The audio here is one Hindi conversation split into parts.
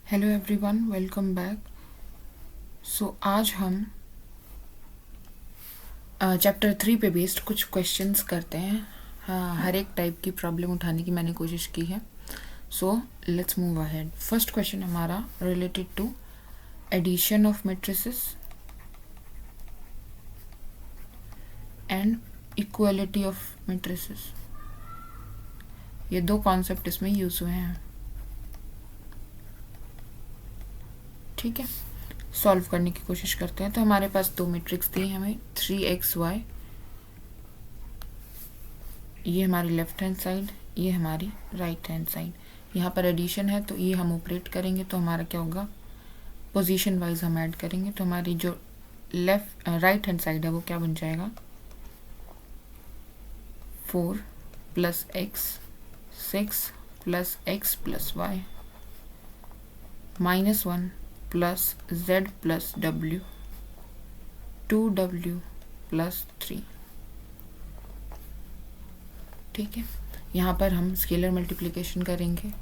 Hello everyone, welcome back. आज हम चैप्टर 3 पे बेस्ड कुछ क्वेश्चंस करते हैं। हाँ, हर एक टाइप की प्रॉब्लम उठाने की मैंने कोशिश की है। Let's move ahead. First question हमारा related to addition of matrices and equality of matrices. ये दो कॉन्सेप्ट इसमें यूज हुए हैं। ठीक है, सॉल्व करने की कोशिश करते हैं। तो हमारे पास दो मैट्रिक्स दी हमें 3xy, ये हमारी लेफ्ट हैंड साइड, ये हमारी राइट हैंड साइड। यहाँ पर एडिशन है तो ये हम ऑपरेट करेंगे तो हमारा क्या होगा, पोजीशन वाइज हम ऐड करेंगे तो हमारी जो राइट हैंड साइड है वो क्या बन जाएगा, 4 + x, 6 + x + y, -1 + z + w, 2w + 3। ठीक है, यहाँ पर हम स्केलर मल्टीप्लिकेशन करेंगे।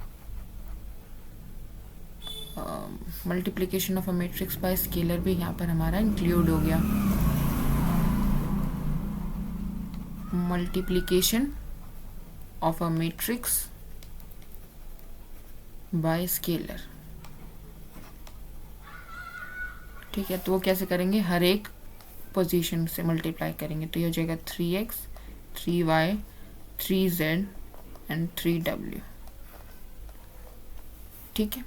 Multiplication of a matrix bye scalar भी यहाँ पर हमारा इंक्लूड हो गया। Multiplication of a matrix bye scalar. ठीक है, तो वो कैसे करेंगे, हर एक पोजीशन से मल्टीप्लाई करेंगे तो ये हो जाएगा 3x, 3y, 3z and 3w। ठीक है,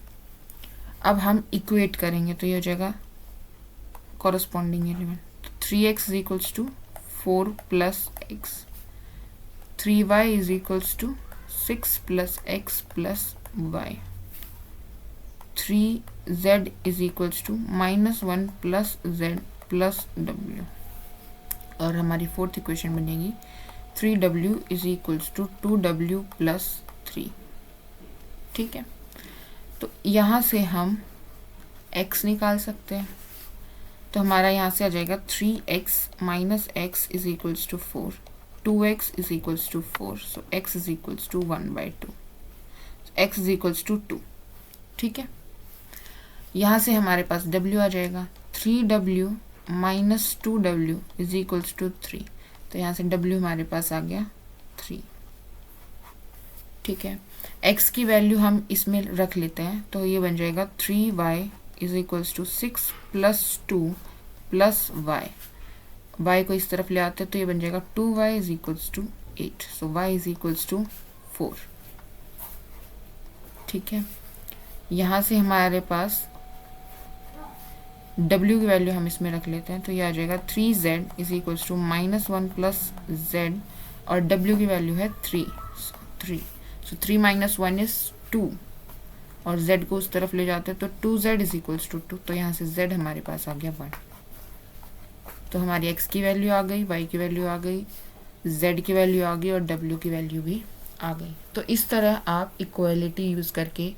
अब हम इक्वेट करेंगे तो ये हो जाएगा कॉरस्पॉन्डिंग एलिमेंट। तो 3x = 4 + x, 3y = 6 + x + y, 3z = -1 + z + w। और हमारी फोर्थ इक्वेशन बनेगी 3w = 2w + 3। ठीक है, तो यहाँ से हम x निकाल सकते हैं। तो हमारा यहाँ से आ जाएगा 3x - x = 4, 2x = 4, सो x = 1/2, x = 2। ठीक है, यहाँ से हमारे पास w आ जाएगा 3w - 2w = 3, तो यहाँ से w हमारे पास आ गया 3। ठीक है, x की वैल्यू हम इसमें रख लेते हैं तो ये बन जाएगा 3y = 6 + 2 + y, y को इस तरफ ले आते हैं तो ये बन जाएगा 2y = 8, सो y = 4। ठीक है, यहाँ से हमारे पास w की वैल्यू हम इसमें रख लेते हैं तो ये आ जाएगा 3z = -1 + z, और w की वैल्यू है 3, सो 3 - 1 = 2, और z को उस तरफ ले जाते हैं तो 2z = 2, तो यहाँ से z हमारे पास आ गया 1। तो हमारी x की वैल्यू आ गई, y की वैल्यू आ गई, z की वैल्यू आ गई और w की वैल्यू भी आ गई। तो इस तरह आप इक्वालिटी यूज़ करके,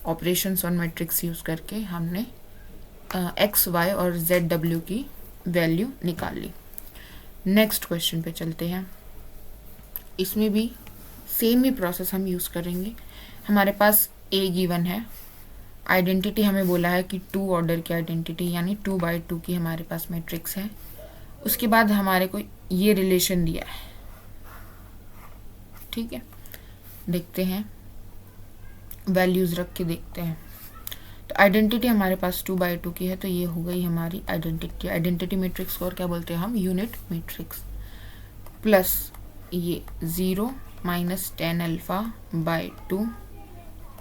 ऑपरेशंस ऑन मैट्रिक्स यूज़ करके हमने x, y और z, w की वैल्यू निकाल ली। नेक्स्ट क्वेश्चन पे चलते हैं। इसमें भी सेम ही प्रोसेस हम यूज़ करेंगे। हमारे पास a गिवन है, आइडेंटिटी हमें बोला है कि 2 ऑर्डर की आइडेंटिटी यानी 2/2 की हमारे पास मैट्रिक्स है। उसके बाद हमारे को ये रिलेशन दिया है। ठीक है, देखते हैं, वैल्यूज़ रख के देखते हैं। तो आइडेंटिटी हमारे पास 2/2 की है तो ये हो गई हमारी आइडेंटिटी। आइडेंटिटी मैट्रिक्स को और क्या बोलते हैं हम, यूनिट मैट्रिक्स। प्लस ये 0 - 10α/2,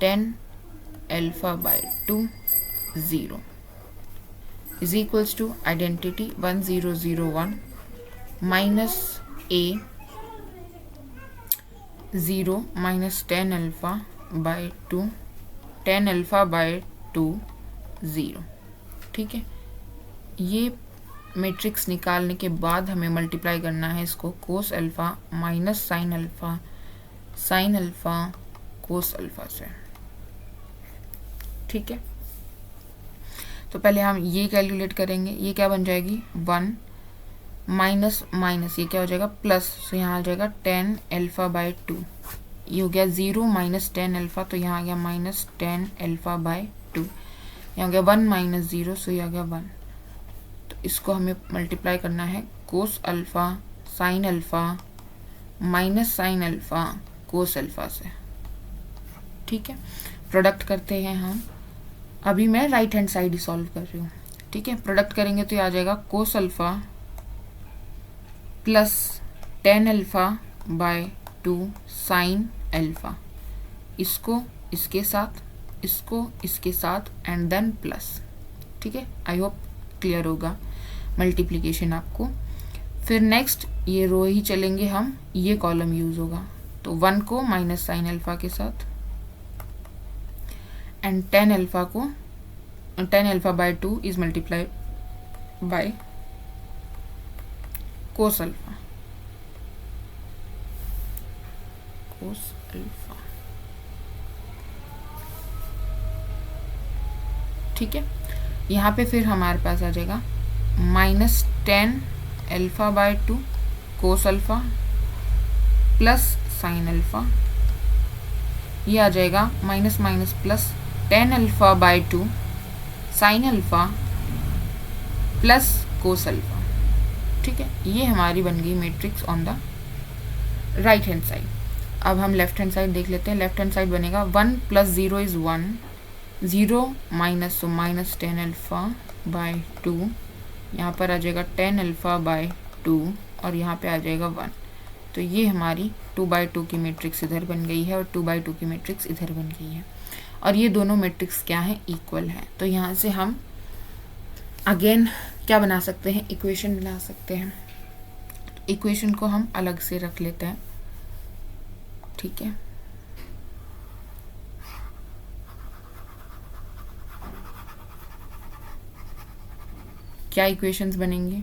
10α/2, 0 = आइडेंटिटी 1001 - a 0 - 10α/2, 10α/2, 0। ठीक है, ये मैट्रिक्स निकालने के बाद हमें मल्टीप्लाई करना है इसको cos alpha minus sine alpha cos alpha से। ठीक है, तो पहले हम ये कैलकुलेट करेंगे। ये क्या बन जाएगी, 1 माइनस माइनस ये क्या हो जाएगा, प्लस, तो यहाँ आ जाएगा 10α/2। ये हो गया 0 - 10α, तो यहाँ आ गया -10α/2। यहाँ गया 1 माइनस 0, सो यहाँ गया 1। तो इसको हमें मल्टीप्लाई करना है कोस alpha sine alpha minus sine alpha cos alpha से। ठीक है, प्रोडक्ट करते हैं हम। अभी मैं राइट हैंड साइड ही सॉल्व कर रही हूँ। ठीक है, प्रोडक्ट करेंगे तो ये आ जाएगा कोस alpha plus ten alpha by 2 sine alpha, इसको इसके साथ, इसको इसके साथ एंड देन प्लस। ठीक है, आई होप क्लियर होगा मल्टीप्लिकेशन आपको। फिर नेक्स्ट ये रो ही चलेंगे हम, ये कॉलम यूज़ होगा। तो 1 को माइनस साइन अल्फ़ा के साथ एंड टेन अल्फ़ा को, ten alpha by 2 is multiply by cos alpha, cos alpha. ठीक है, यहाँ पे फिर हमारे पास आ जाएगा minus ten alpha by 2 cos alpha plus sine alpha, ये आ जाएगा minus minus plus ten alpha by 2 sine alpha plus cos alpha. ठीक है, ये हमारी बन गई matrix on the right hand side. अब हम लेफ्ट हैंड साइड देख लेते हैं। लेफ्ट हैंड साइड बनेगा 1 प्लस 0 इज़ 1, 0 माइनस, तो माइनस टेन अल्फ़ा बाय 2, यहाँ पर आ जाएगा 10 अल्फ़ा बाय 2 और यहाँ पे आ जाएगा 1। तो ये हमारी 2 बाई 2 की मैट्रिक्स इधर बन गई है और 2 बाई 2 की मैट्रिक्स इधर बन गई है। और ये दोनों मैट्रिक्स क्या हैं, इक्वल है। तो यहाँ से हम अगेन क्या बना सकते हैं, इक्वेशन बना सकते हैं। इक्वेशन को हम अलग से रख लेते हैं। ठीक है, क्या इक्वेशंस बनेंगे,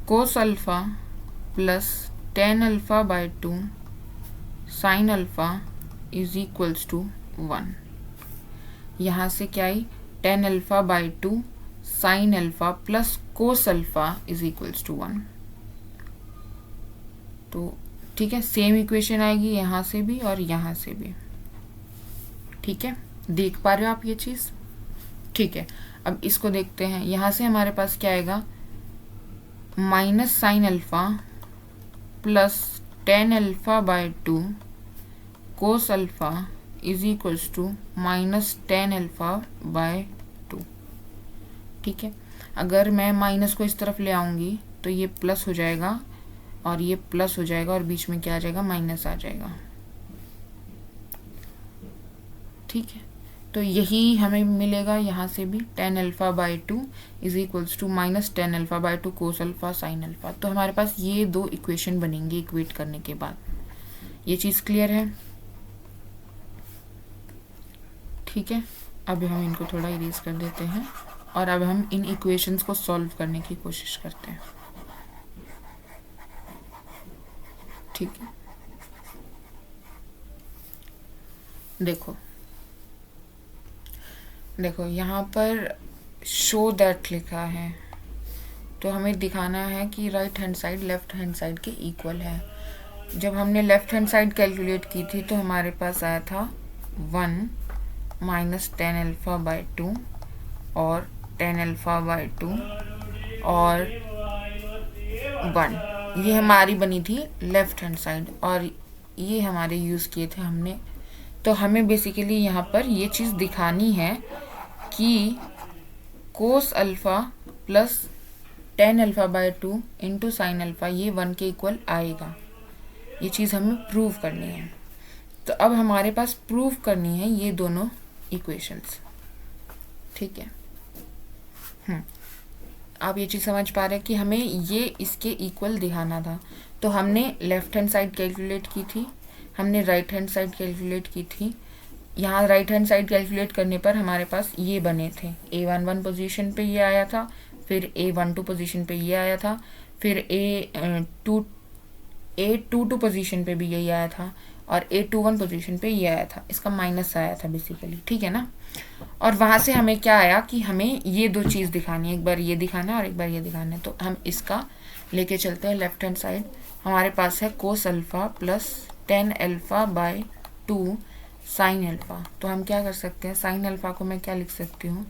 cos alpha plus ten alpha by 2 sine alpha is equals to 1। यहाँ से क्या आई, tan alpha by 2 sine alpha plus cos alpha is equals to 1। तो ठीक है, सेम इक्वेशन आएगी यहाँ से भी और यहाँ से भी। ठीक है, देख पा रहे हो आप ये चीज़। ठीक है, अब इसको देखते हैं। यहाँ से हमारे पास क्या आएगा, minus sine alpha plus ten alpha by 2 cos alpha is equals to minus ten alpha by 2। ठीक है, अगर मैं माइनस को इस तरफ ले आऊँगी तो ये प्लस हो जाएगा और ये प्लस हो जाएगा और बीच में क्या आ जाएगा, माइनस आ जाएगा। ठीक है, तो यही हमें मिलेगा यहाँ से भी, ten alpha by 2 is equals to minus ten alpha by 2 cos alpha sine alpha. तो हमारे पास ये दो इक्वेशन बनेंगे इक्वेट करने के बाद। ये चीज़ क्लियर है। ठीक है, अब हम इनको थोड़ा इरेज कर देते हैं और अब हम इन इक्वेशंस को सॉल्व करने की कोशिश करते हैं। ठीक है, देखो देखो यहाँ पर शो दैट लिखा है, तो हमें दिखाना है कि right hand side left hand side के इक्वल है। जब हमने लेफ्ट हैंड साइड कैलकुलेट की थी तो हमारे पास आया था 1 माइनस टेन अल्फ़ा बाय 2 और टेन अल्फ़ा बाय 2 और 1। ये हमारी बनी थी लेफ्ट हैंड साइड और ये हमारे यूज़ किए थे हमने। तो हमें बेसिकली यहाँ पर ये चीज़ दिखानी है कि कोस alpha plus ten alpha by 2 into sine alpha ये 1 के इक्वल आएगा। ये चीज़ हमें प्रूव करनी है। तो अब हमारे पास प्रूव करनी है ये दोनों इक्वेशंस। ठीक है, आप ये चीज़ समझ पा रहे हैं कि हमें ये इसके इक्वल दिखाना था। तो हमने लेफ्ट हैंड साइड कैलकुलेट की थी, हमने राइट हैंड साइड कैलकुलेट की थी। यहाँ राइट हैंड साइड कैलकुलेट करने पर हमारे पास ये बने थे, A11 पोजीशन पे ये आया था, फिर A12 पोजीशन पे ये आया था, फिर A22 पोजीशन पे भी यही आया था और A21 पोजीशन पे ये आया था। इसका माइनस आया था बेसिकली। ठीक है ना, और वहाँ से हमें क्या आया कि हमें ये दो चीज़ दिखानी है, एक बार ये दिखाना है और एक बार ये दिखाना है। तो हम इसका लेके चलते हैं लेफ्ट हैंड साइड। हमारे पास है कोस alpha plus ten alpha by 2 sine alpha. तो हम क्या कर सकते हैं, साइन अल्फा को मैं क्या लिख सकती हूँ,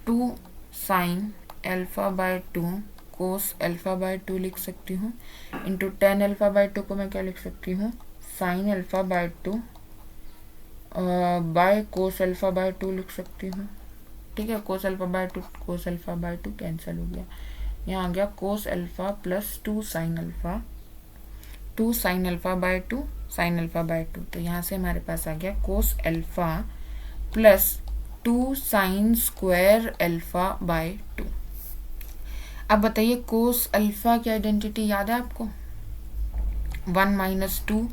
2 sine alpha by 2 cos alpha by 2 लिख सकती हूँ, इंटू टेन अल्फा बाय 2 को मैं क्या लिख सकती हूँ, sine alpha by 2 by cos alpha by 2 लिख सकती हूँ। ठीक है, cos alpha by 2 cos alpha by 2 cancel हो गया, यहाँ आ गया cos alpha plus 2 sine alpha, 2 sine alpha by 2 sine alpha by 2। तो यहाँ से हमारे पास आ गया cos alpha plus 2 sine square alpha by 2। अब बताइए कोस अल्फा की आइडेंटिटी याद है आपको, 1 minus 2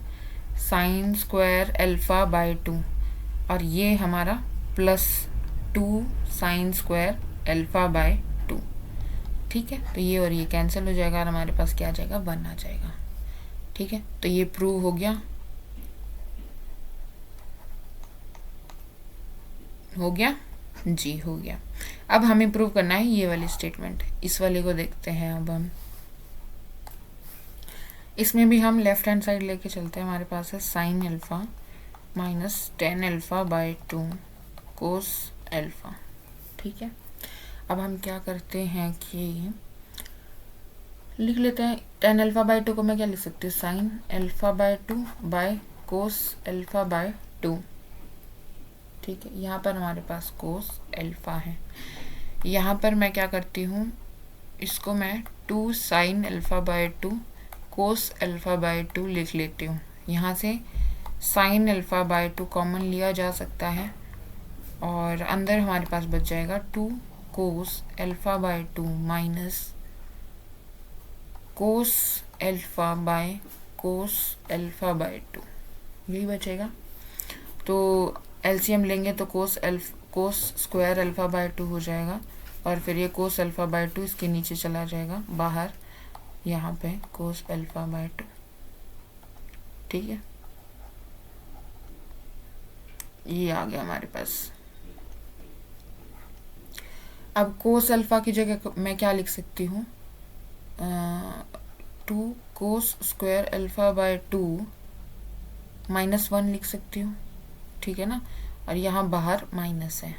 sine square alpha by 2, और ये हमारा plus 2 sine square alpha by 2। ठीक है, तो ये और ये कैंसिल हो जाएगा और हमारे पास क्या आ जाएगा, 1 आ जाएगा। ठीक है, तो ये प्रूव हो गया, हो गया जी, हो गया। अब हमें प्रूव करना है ये वाली स्टेटमेंट, इस वाले को देखते हैं अब हम। इसमें भी हम लेफ्ट हैंड साइड लेके चलते हैं, हमारे पास है sine alpha minus tan alpha by 2 cos alpha. ठीक है, अब हम क्या करते हैं कि लिख लेते हैं, टेन अल्फा बाय 2 को मैं क्या लिख सकती हूँ, sine alpha by 2 by cos alpha by 2। ठीक है, यहाँ पर हमारे पास कोस अल्फा है, यहाँ पर मैं क्या करती हूँ, इसको मैं 2 sine alpha by 2 cos alpha by 2 लिख लेती हूँ। यहाँ से साइन अल्फा बाय 2 कॉमन लिया जा सकता है और अंदर हमारे पास बच जाएगा 2 cos alpha by 2 minus cos alpha by cos alpha by 2, यही बचेगा। तो एलसीएम लेंगे तो कोस स्क्वायर अल्फा बाय 2 हो जाएगा और फिर ये कोस अल्फा बाय 2 इसके नीचे चला जाएगा बाहर, यहाँ पे कोस अल्फा बाय 2। ठीक है, ये आ गया हमारे पास। अब कोस अल्फा की जगह मैं क्या लिख सकती हूँ, 2 cos square alpha by 2 minus 1 लिख सकती हूँ। ठीक है ना, और यहाँ बाहर माइनस है।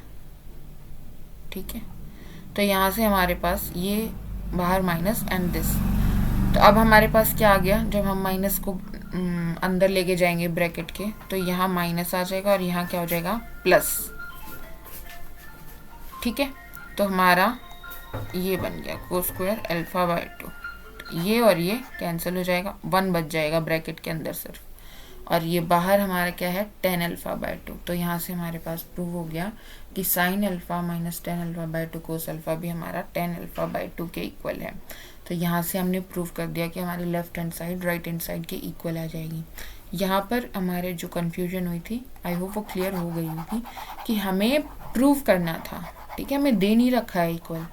ठीक है, तो यहाँ से हमारे पास ये बाहर माइनस एंड दिस। तो अब हमारे पास क्या आ गया, जब हम माइनस को अंदर लेके जाएंगे ब्रैकेट के, तो यहाँ माइनस आ जाएगा और यहाँ क्या हो जाएगा, प्लस। ठीक है, तो हमारा ये बन गया कोस स्क्वायर अल्फा बाय 2। ये और ये कैंसिल हो जाएगा, 1 बच जाएगा ब्रैकेट के अंदर सिर्फ, और ये बाहर हमारा क्या है, 10 अल्फा बाय 2। तो यहाँ से हमारे पास प्रूव हो गया कि sine alpha minus 10 alpha by 2 cos alpha भी हमारा 10 अल्फा बाय 2 के इक्वल है। तो यहाँ से हमने प्रूव कर दिया कि हमारी left hand side right hand side के इक्वल आ जाएगी। यहाँ पर हमारे जो कन्फ्यूजन हुई थी, आई होप वो क्लियर हो गई होगी कि हमें प्रूव करना था। ठीक है, हमें दे नहीं रखा है इक्वल,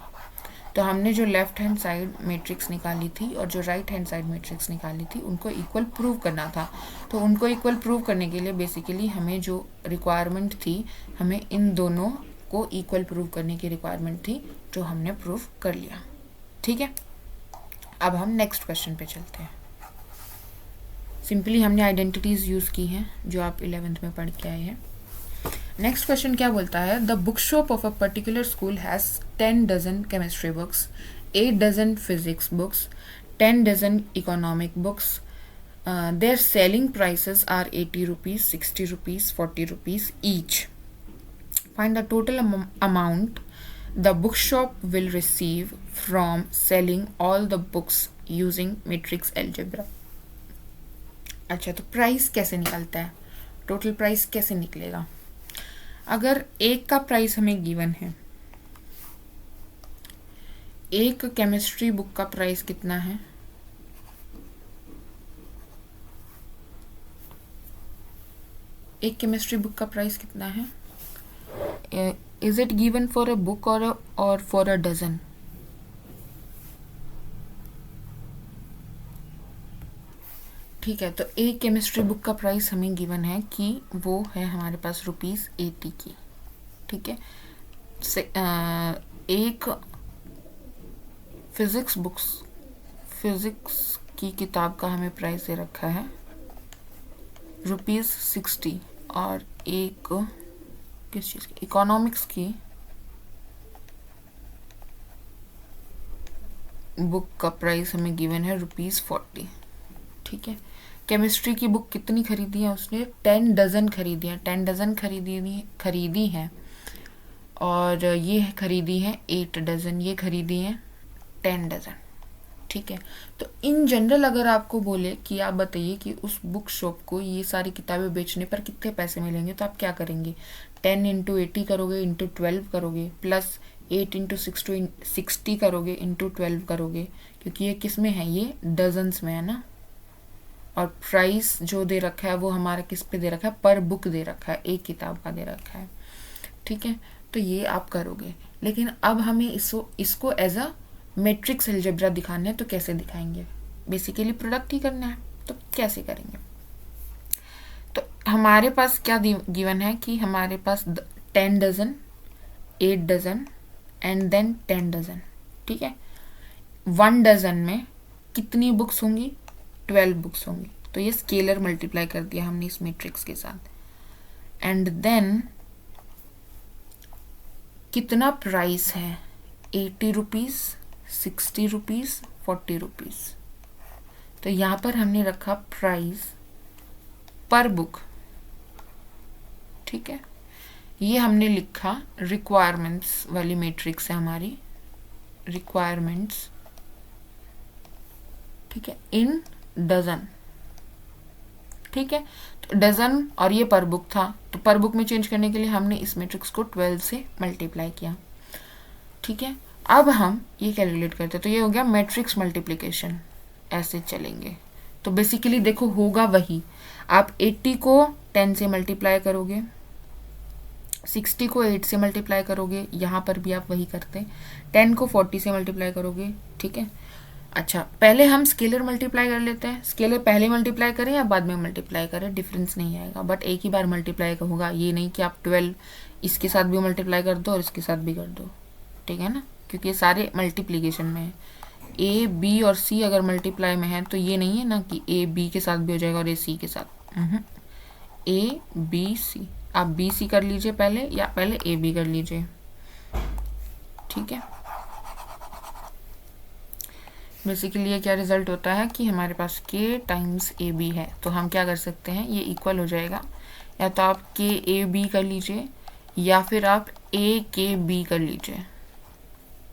तो हमने जो लेफ्ट हैंड साइड मैट्रिक्स निकाली थी और जो राइट हैंड साइड मैट्रिक्स निकाली थी उनको इक्वल प्रूव करना था। तो उनको इक्वल प्रूव करने के लिए बेसिकली हमें जो रिक्वायरमेंट थी, हमें इन दोनों को इक्वल प्रूव करने की रिक्वायरमेंट थी, जो हमने प्रूव कर लिया। ठीक है, अब हम नेक्स्ट क्वेश्चन पे चलते हैं। सिंपली हमने आइडेंटिटीज यूज़ की हैं जो आप 11th में पढ़ के आए हैं। नेक्स्ट क्वेश्चन क्या बोलता है, the book shop of a particular school has 10 dozen chemistry books, 8 dozen physics books, 10 dozen economic books, their selling prices are 80 rupees, 60 rupees, 40 rupees each. Find the total amount the book shop will receive from selling all the books using matrix algebra. अच्छा, तो प्राइस कैसे निकलता है, टोटल प्राइस कैसे निकलेगा। अगर एक का प्राइस हमें गिवन है, एक केमिस्ट्री बुक का प्राइस कितना है, एक केमिस्ट्री बुक का प्राइस कितना है, is it given for a book और फॉर अ डजन। ठीक है, तो एक केमिस्ट्री बुक का प्राइस हमें गिवन है कि वो है हमारे पास ₹80 की। ठीक है, एक फिजिक्स की किताब का हमें प्राइस दे रखा है ₹60। और एक किस चीज़ की, इकोनॉमिक्स की बुक का प्राइस हमें गिवन है ₹40। ठीक है। केमिस्ट्री की बुक कितनी खरीदी है उसने? 10 डजन खरीदी है, 10 डजन खरीदी है। और ये खरीदी है 8 डजन, ये खरीदी है 10 डजन। ठीक है। तो इन जनरल अगर आपको बोले कि आप बताइए कि उस बुक शॉप को ये सारी किताबें बेचने पर कितने पैसे मिलेंगे, तो आप क्या करेंगे? 10 इंटू 80 करोगे, इंटू 12 करोगे, प्लस 8 इंटू 60 करोगे, इंटू 12 करोगे, क्योंकि ये किस में है? ये डजन्स में है ना। और प्राइस जो दे रखा है वो हमारा किस पे दे रखा है? पर बुक दे रखा है, एक किताब का दे रखा है। ठीक है। तो ये आप करोगे, लेकिन अब हमें इसको एज अ मैट्रिक्स अलजेब्रा दिखाना है, तो कैसे दिखाएंगे? बेसिकली प्रोडक्ट ही करना है, तो कैसे करेंगे? तो हमारे पास क्या गिवन है कि हमारे पास 10 dozen, 8 dozen and then 10 dozen. ठीक है। 1 डजन में कितनी बुक्स होंगी? 12 बुक्स होंगी। तो ये स्केलर मल्टीप्लाई कर दिया हमने इस मैट्रिक्स के साथ। एंड देन कितना प्राइस है? 80 रुपीज़, 60 रुपीज़, 40 रुपीज़। तो यहाँ पर हमने रखा प्राइस पर बुक। ठीक है। ये हमने लिखा रिक्वायरमेंट्स वाली मैट्रिक्स है हमारी, रिक्वायरमेंट्स। ठीक है। इन डजन। ठीक है। तो डजन और ये पर बुक था, तो पर बुक में चेंज करने के लिए हमने इस मैट्रिक्स को 12 से मल्टीप्लाई किया। ठीक है। अब हम ये कैलकुलेट करते हैं, तो ये हो गया मैट्रिक्स मल्टीप्लिकेशन। ऐसे चलेंगे तो बेसिकली देखो होगा वही, आप 80 को 10 से मल्टीप्लाई करोगे, 60 को 8 से मल्टीप्लाई करोगे, यहाँ पर भी आप वही करते हैं, 10 को 40 से मल्टीप्लाई करोगे। ठीक है। अच्छा, पहले हम स्केलर मल्टीप्लाई कर लेते हैं। स्केलर पहले मल्टीप्लाई करें या बाद में मल्टीप्लाई करें, डिफरेंस नहीं आएगा, बट एक ही बार मल्टीप्लाई का होगा। ये नहीं कि आप 12 इसके साथ भी मल्टीप्लाई कर दो और इसके साथ भी कर दो। ठीक है ना, क्योंकि ये सारे मल्टीप्लीकेशन में है। ए बी और सी अगर मल्टीप्लाई में है तो ये नहीं है ना कि ए बी के साथ भी हो जाएगा और ए सी के साथ। ए बी सी, आप बी सी कर लीजिए पहले, या पहले ए बी कर लीजिए। ठीक है। बेसिकली ये क्या रिजल्ट होता है कि हमारे पास के टाइम्स ए बी है, तो हम क्या कर सकते हैं, ये इक्वल हो जाएगा। या तो आप के ए बी कर लीजिए या फिर आप ए के बी कर लीजिए।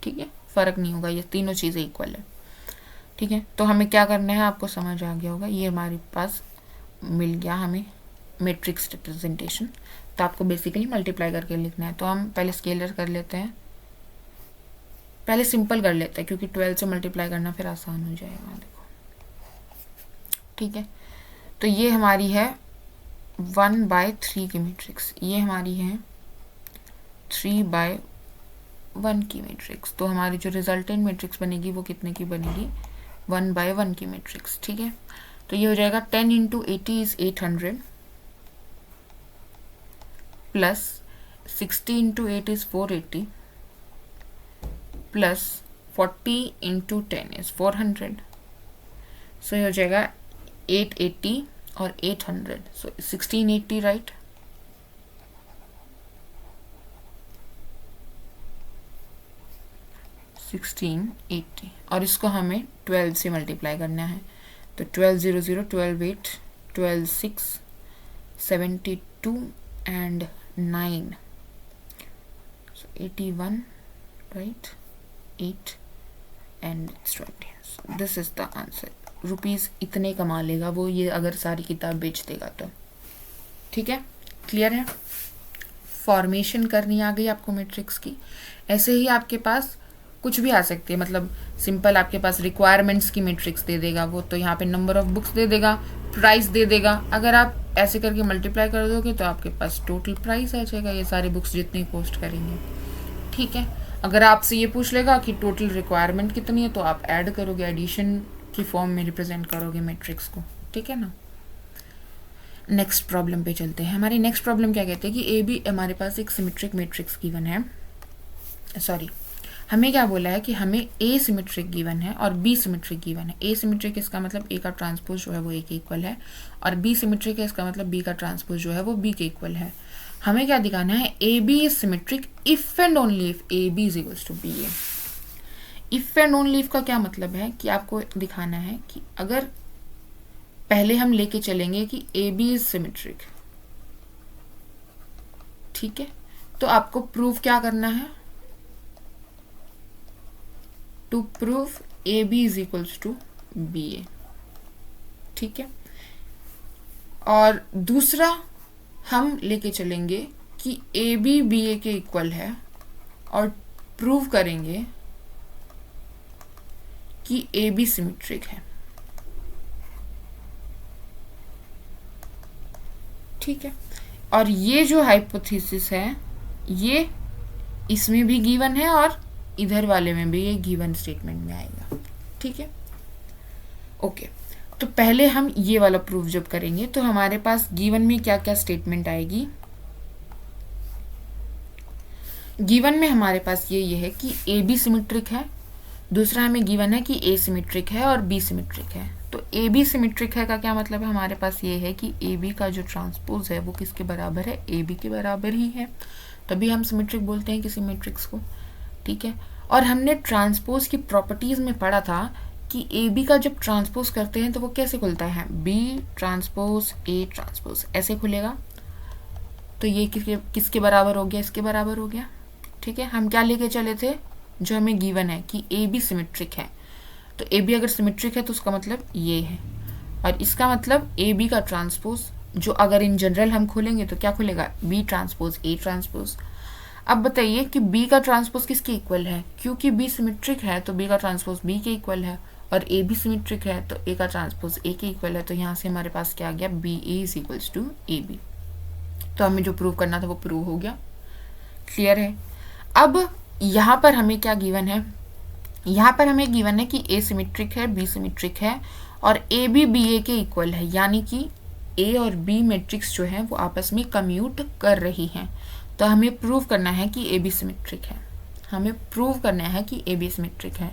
ठीक है, फ़र्क नहीं होगा, ये तीनों चीज़ें इक्वल है। ठीक है। तो हमें क्या करना है, आपको समझ आ गया होगा। ये हमारे पास मिल गया हमें मैट्रिक्स रिप्रेजेंटेशन। तो आपको बेसिकली मल्टीप्लाई करके लिखना है। तो हम पहले स्केलर कर लेते हैं, पहले सिंपल कर लेते हैं, क्योंकि 12 से मल्टीप्लाई करना फिर आसान हो जाएगा। देखो, ठीक है। तो ये हमारी है 1/3 की मैट्रिक्स, ये हमारी है 3/1 की मैट्रिक्स। तो हमारी जो रिजल्टेंट मैट्रिक्स बनेगी वो कितने की बनेगी? 1/1 की मैट्रिक्स। ठीक है। तो ये हो जाएगा 10 into 80 is 800 plus 60 into 8 is 480 plus 40 into 10 is 400। सो ये हो जाएगा 880 और 800, सो 1680, राइट। और इसको हमें 12 से मल्टीप्लाई करना है। तो 12 0 0 12 8 12 6 72 and 9, so 81, right, 8 and it's 20. So this is the answer. Rupees इतने कमा लेगा वो, ये अगर सारी किताब बेच देगा तो। ठीक है, क्लियर है। फॉर्मेशन करनी आ गई आपको मैट्रिक्स की। ऐसे ही आपके पास कुछ भी आ सकती है, मतलब सिंपल आपके पास रिक्वायरमेंट्स की मैट्रिक्स दे देगा वो, तो यहाँ पे नंबर ऑफ बुक्स दे देगा, प्राइस दे देगा। अगर आप ऐसे करके मल्टीप्लाई कर दोगे तो आपके पास टोटल प्राइस आ जाएगा, ये सारी बुक्स जितनी कॉस्ट करेंगे। ठीक है। अगर आपसे ये पूछ लेगा कि टोटल रिक्वायरमेंट कितनी है, तो आप ऐड करोगे, एडिशन की फॉर्म में रिप्रेजेंट करोगे मैट्रिक्स को। ठीक है ना। नेक्स्ट प्रॉब्लम पे चलते हैं। हमारी नेक्स्ट प्रॉब्लम क्या कहते हैं कि ए बी हमारे पास एक सिमेट्रिक मैट्रिक्स गिवन है, सॉरी हमें क्या बोला है कि हमें ए सिमेट्रिक गिवन है और बी सिमेट्रिक गिवन है। ए सिमेट्रिक इसका मतलब ए का ट्रांसपोज जो है वो ए के इक्वल है, और बी सिमेट्रिक है इसका मतलब बी का ट्रांसपोज जो है वो बी के इक्वल है। हमें क्या दिखाना है, A B is symmetric if and only if A B is equals to B A. If and only if का क्या मतलब है कि आपको दिखाना है कि अगर पहले हम लेके चलेंगे कि ए बी इज सिमेट्रिक, ठीक है, तो आपको प्रूव क्या करना है, to prove A B is equals to B A, ठीक है। और दूसरा हम लेके चलेंगे कि ए बी बी ए के इक्वल है और प्रूव करेंगे कि ए बी सिमेट्रिक है, ठीक है। और ये जो हाइपोथेसिस है ये इसमें भी गिवन है और इधर वाले में भी ये गिवन स्टेटमेंट में आएगा, ठीक है। ओके, तो पहले हम ये वाला प्रूफ जब करेंगे तो हमारे पास गिवन में क्या क्या स्टेटमेंट आएगी। गिवन में हमारे पास ये है कि ए बी सिमेट्रिक है, दूसरा हमें गिवन है कि ए सिमेट्रिक है और बी सिमेट्रिक है। तो ए बी सिमेट्रिक है का क्या मतलब है, हमारे पास ये है कि ए बी का जो ट्रांसपोज है वो किसके बराबर है, ए बी के बराबर ही है, तभी हम सिमेट्रिक बोलते हैं किसी मैट्रिक्स को, ठीक है। और हमने ट्रांसपोज की प्रॉपर्टीज में पढ़ा था कि ए बी का जब ट्रांसपोज करते हैं तो वो कैसे खुलता है, बी ट्रांसपोज ए ट्रांसपोज ऐसे खुलेगा। तो ये किसके बराबर हो गया, इसके बराबर हो गया, ठीक है। हम क्या लेके चले थे, जो हमें गिवन है कि ए बी सिमेट्रिक है, तो ए बी अगर सिमेट्रिक है तो उसका मतलब ये है, और इसका मतलब ए बी का ट्रांसपोज जो अगर इन जनरल हम खोलेंगे तो क्या खुलेगा, बी ट्रांसपोज ए ट्रांसपोज। अब बताइए कि बी का ट्रांसपोज किसके इक्वल है, क्योंकि बी सिमेट्रिक है तो बी का ट्रांसपोज बी के इक्वल है, और ए बी सिमेट्रिक है तो ए का ट्रांसपोज ए के इक्वल है। तो यहाँ से हमारे पास क्या आ गया, B A is equals to A B. तो हमें जो प्रूव करना था वो प्रूव हो गया, क्लियर है। अब यहाँ पर हमें क्या गिवन है, यहाँ पर हमें गिवन है कि ए सिमेट्रिक है, बी सिमेट्रिक है और ए बी बी ए के इक्वल है, यानी कि ए और बी मैट्रिक्स जो है वो आपस में कम्यूट कर रही हैं। तो हमें प्रूव करना है कि ए बी सिमेट्रिक है, हमें प्रूव करना है कि ए बी सिमेट्रिक है।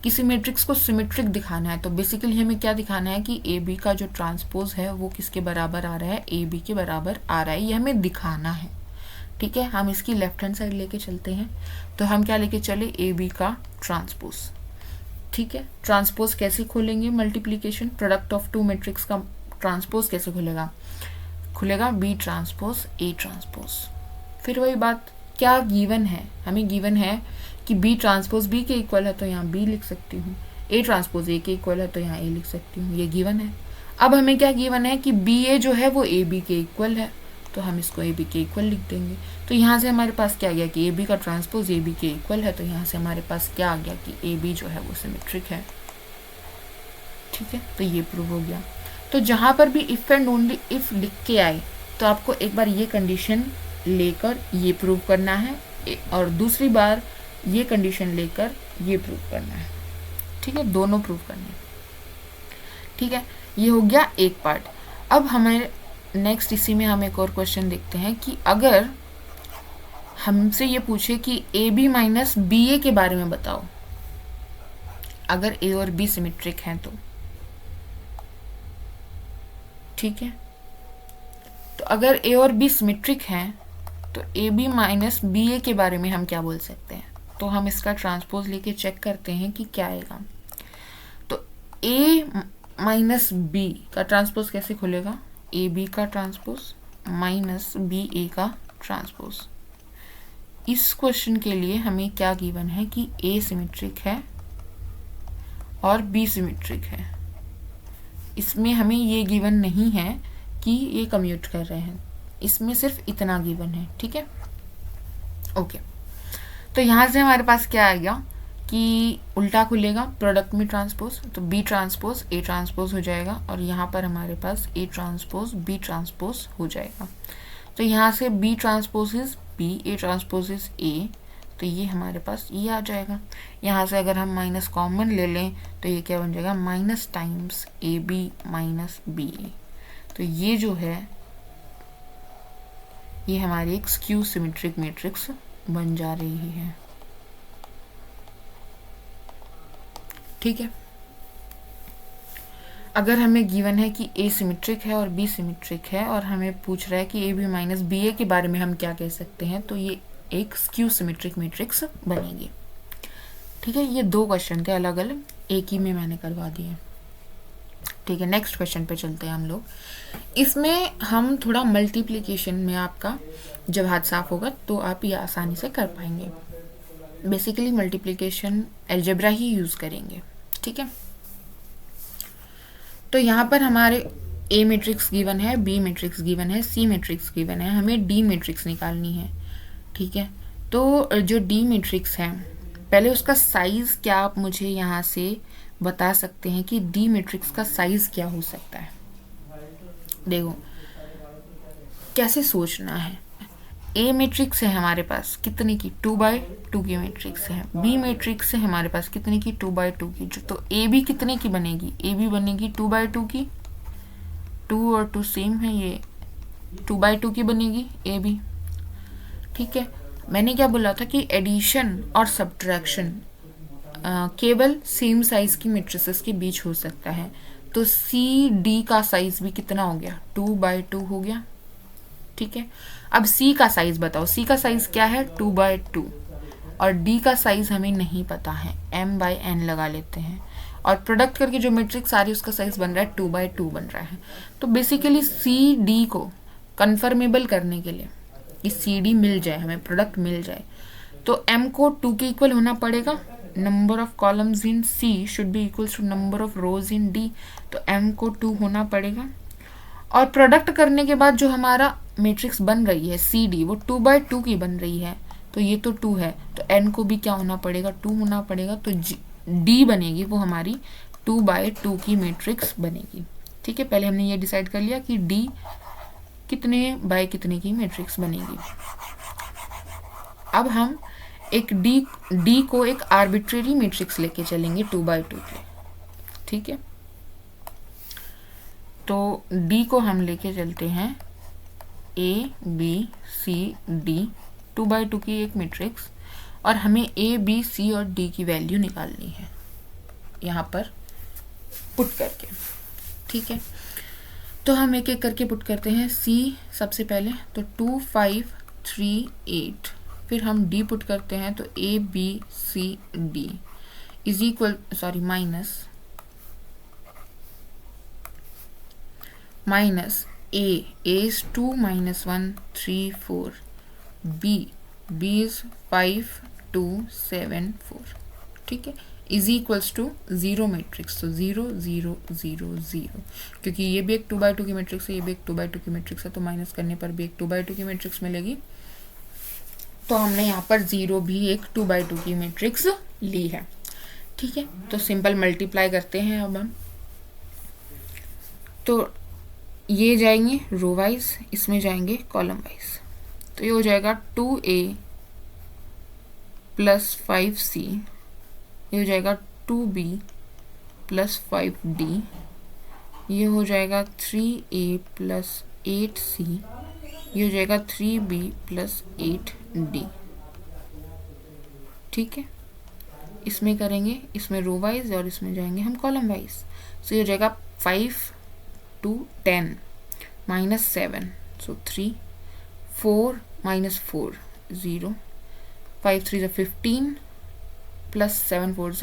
किसी मैट्रिक्स को सिमेट्रिक दिखाना है तो बेसिकली हमें क्या दिखाना है कि ए बी का जो ट्रांसपोज है वो किसके बराबर आ रहा है, ए बी के बराबर आ रहा है, ये हमें दिखाना है, ठीक है। हम इसकी लेफ्ट हैंड साइड लेके चलते हैं, तो हम क्या लेके चले, ए बी का ट्रांसपोज, ठीक है। ट्रांसपोज कैसे खोलेंगे, multiplication, product of two matrix का ट्रांसपोज कैसे खुलेगा, खुलेगा बी ट्रांसपोज ए ट्रांसपोज। फिर वही बात, क्या गिवन है, हमें गिवन है कि बी ट्रांसपोज बी के इक्वल है तो यहाँ बी लिख सकती हूँ, ए ट्रांसपोज ए के इक्वल है तो यहाँ ए लिख सकती हूँ, ये गिवन है। अब हमें क्या गिवन है कि बी ए जो है वो ए बी के इक्वल है, तो हम इसको ए बी के इक्वल लिख देंगे। तो यहाँ से हमारे पास क्या आ गया कि ए बी का ट्रांसपोज ए बी के इक्वल है, तो यहाँ से हमारे पास क्या आ गया कि ए बी जो है वो सिमेट्रिक है, ठीक है। तो ये प्रूव हो गया। तो जहाँ पर भी इफ एंड ओनली इफ लिख के आए तो आपको एक बार ये कंडीशन लेकर ये प्रूव करना है और दूसरी बार ये कंडीशन लेकर ये प्रूव करना है, ठीक है, दोनों प्रूव करने हैं, ठीक है। ये हो गया एक पार्ट। अब हमें नेक्स्ट इसी में हम एक और क्वेश्चन देखते हैं कि अगर हमसे ये पूछे कि ए बी माइनस बी ए के बारे में बताओ, अगर ए और बी सिमेट्रिक हैं तो, ठीक है। तो अगर ए और बी सिमेट्रिक हैं तो ए बी माइनस बी ए के बारे में हम क्या बोल सकते हैं, तो हम इसका ट्रांसपोज लेके चेक करते हैं कि क्या आएगा। तो ए माइनस बी का ट्रांसपोज कैसे खुलेगा, ए बी का ट्रांसपोज माइनस बी ए का ट्रांसपोज। इस क्वेश्चन के लिए हमें क्या गिवन है कि ए सिमेट्रिक है और बी सिमेट्रिक है। इसमें हमें ये गिवन नहीं है कि ये कम्यूट कर रहे हैं, इसमें सिर्फ इतना गिवन है, ठीक है, ओके। तो यहाँ से हमारे पास क्या आएगा कि उल्टा खुलेगा प्रोडक्ट में ट्रांसपोज, तो बी ट्रांसपोज ए ट्रांसपोज हो जाएगा और यहाँ पर हमारे पास ए ट्रांसपोज बी ट्रांसपोज हो जाएगा। तो यहाँ से B transpose is B, A transpose is A, तो ये हमारे पास ये आ जाएगा। यहाँ से अगर हम माइनस कॉमन ले लें तो ये क्या बन जाएगा, minus times A B minus B A. तो ये जो है ये हमारी एक स्क्यू सिमेट्रिक मैट्रिक्स बन जा रही है, ठीक है। अगर हमें गिवन है कि ए सिमेट्रिक है और बी सिमेट्रिक है और हमें पूछ रहा है कि ए बी माइनस बी ए के बारे में हम क्या कह सकते हैं, तो ये एक स्क्यू सिमेट्रिक मैट्रिक्स बनेगी। ठीक है, ये 2 क्वेश्चन थे अलग अलग, एक ही में मैंने करवा दिए। ठीक है, नेक्स्ट क्वेश्चन पे चलते हैं हम लोग। इसमें हम थोड़ा मल्टीप्लिकेशन में आपका जब हाथ साफ होगा तो आप ये आसानी से कर पाएंगे। बेसिकली मल्टीप्लिकेशन अलजेब्रा ही यूज़ करेंगे। ठीक है, तो यहाँ पर हमारे ए मैट्रिक्स गिवन है, बी मैट्रिक्स गिवन है, सी मैट्रिक्स गिवन है, हमें डी मैट्रिक्स निकालनी है। ठीक है, तो जो डी मैट्रिक्स है, पहले उसका साइज क्या आप मुझे यहाँ से बता सकते हैं कि डी मैट्रिक्स का साइज क्या हो सकता है? देखो कैसे सोचना है। ए मैट्रिक्स है हमारे पास कितने की, 2/2 की मैट्रिक्स है। बी मैट्रिक्स है हमारे पास कितने की, 2/2 की। जो तो ए बी कितने की बनेगी, ए बी बनेगी 2/2 की। 2 और 2 सेम है, ये 2/2 की बनेगी ए बी। ठीक है, मैंने क्या बोला था कि एडिशन और सब्ट्रैक्शन केवल सेम साइज की मैट्रिसेस के बीच हो सकता है। तो सी डी का साइज भी कितना हो गया, 2/2 हो गया। ठीक है, अब सी का साइज बताओ, सी का साइज क्या है, 2/2, और डी का साइज हमें नहीं पता है, m/n लगा लेते हैं, और प्रोडक्ट करके जो मैट्रिक्स आ रही है उसका साइज बन रहा है 2/2 बन रहा है। तो बेसिकली सी डी को कन्फर्मेबल करने के लिए कि सी डी मिल जाए, हमें प्रोडक्ट मिल जाए, तो m को 2 के इक्वल होना पड़ेगा। Number of columns in C should be equals to number of rows in D, तो m को 2 होना पड़ेगा। और प्रोडक्ट करने के बाद जो हमारा मैट्रिक्स बन रही है सी डी, वो 2/2 की बन रही है, तो ये तो 2 है, तो n को भी क्या होना पड़ेगा, 2 होना पड़ेगा। तो डी बनेगी वो हमारी 2/2 की मैट्रिक्स बनेगी। ठीक है, पहले हमने ये डिसाइड कर लिया कि डी कितने बाय कितने की मैट्रिक्स बनेगी। अब हम एक डी को एक आर्बिट्रेरी मैट्रिक्स लेके चलेंगे 2/2 के। ठीक है, तो डी को हम लेके चलते हैं ए बी सी डी, 2/2 की एक मैट्रिक्स, और हमें ए बी सी और डी की वैल्यू निकालनी है यहाँ पर पुट करके। ठीक है, तो हम एक एक करके पुट करते हैं। सी सबसे पहले, तो 2 5 3 8, फिर हम डी पुट करते हैं, तो A B C D is equal minus A is 2 minus 1 3 4, B is 5 2 7 4। ठीक है, इज इक्वल्स टू 0 मैट्रिक्स, तो 0 0 0 0, क्योंकि ये भी एक 2/2 की मैट्रिक्स है, ये भी एक 2/2 की मैट्रिक्स है, तो माइनस करने पर भी एक 2/2 की मैट्रिक्स मिलेगी। तो हमने यहाँ पर 0 भी एक 2/2 की मैट्रिक्स ली है। ठीक है, तो सिंपल मल्टीप्लाई करते हैं अब हम, तो ये जाएंगे रो वाइज, इसमें जाएंगे कॉलम वाइज, तो ये हो जाएगा 2a प्लस 5c, ये हो जाएगा 2b प्लस 5d, ये हो जाएगा 3a प्लस 8c, ये हो जाएगा 3b प्लस 8d। ठीक है, इसमें करेंगे, इसमें रो वाइज और इसमें जाएंगे हम कॉलम वाइज। तो ये हो जाएगा 5 2 10 minus 7, so 3 4 minus 4 0, 5 3 is 15 plus 7 4 is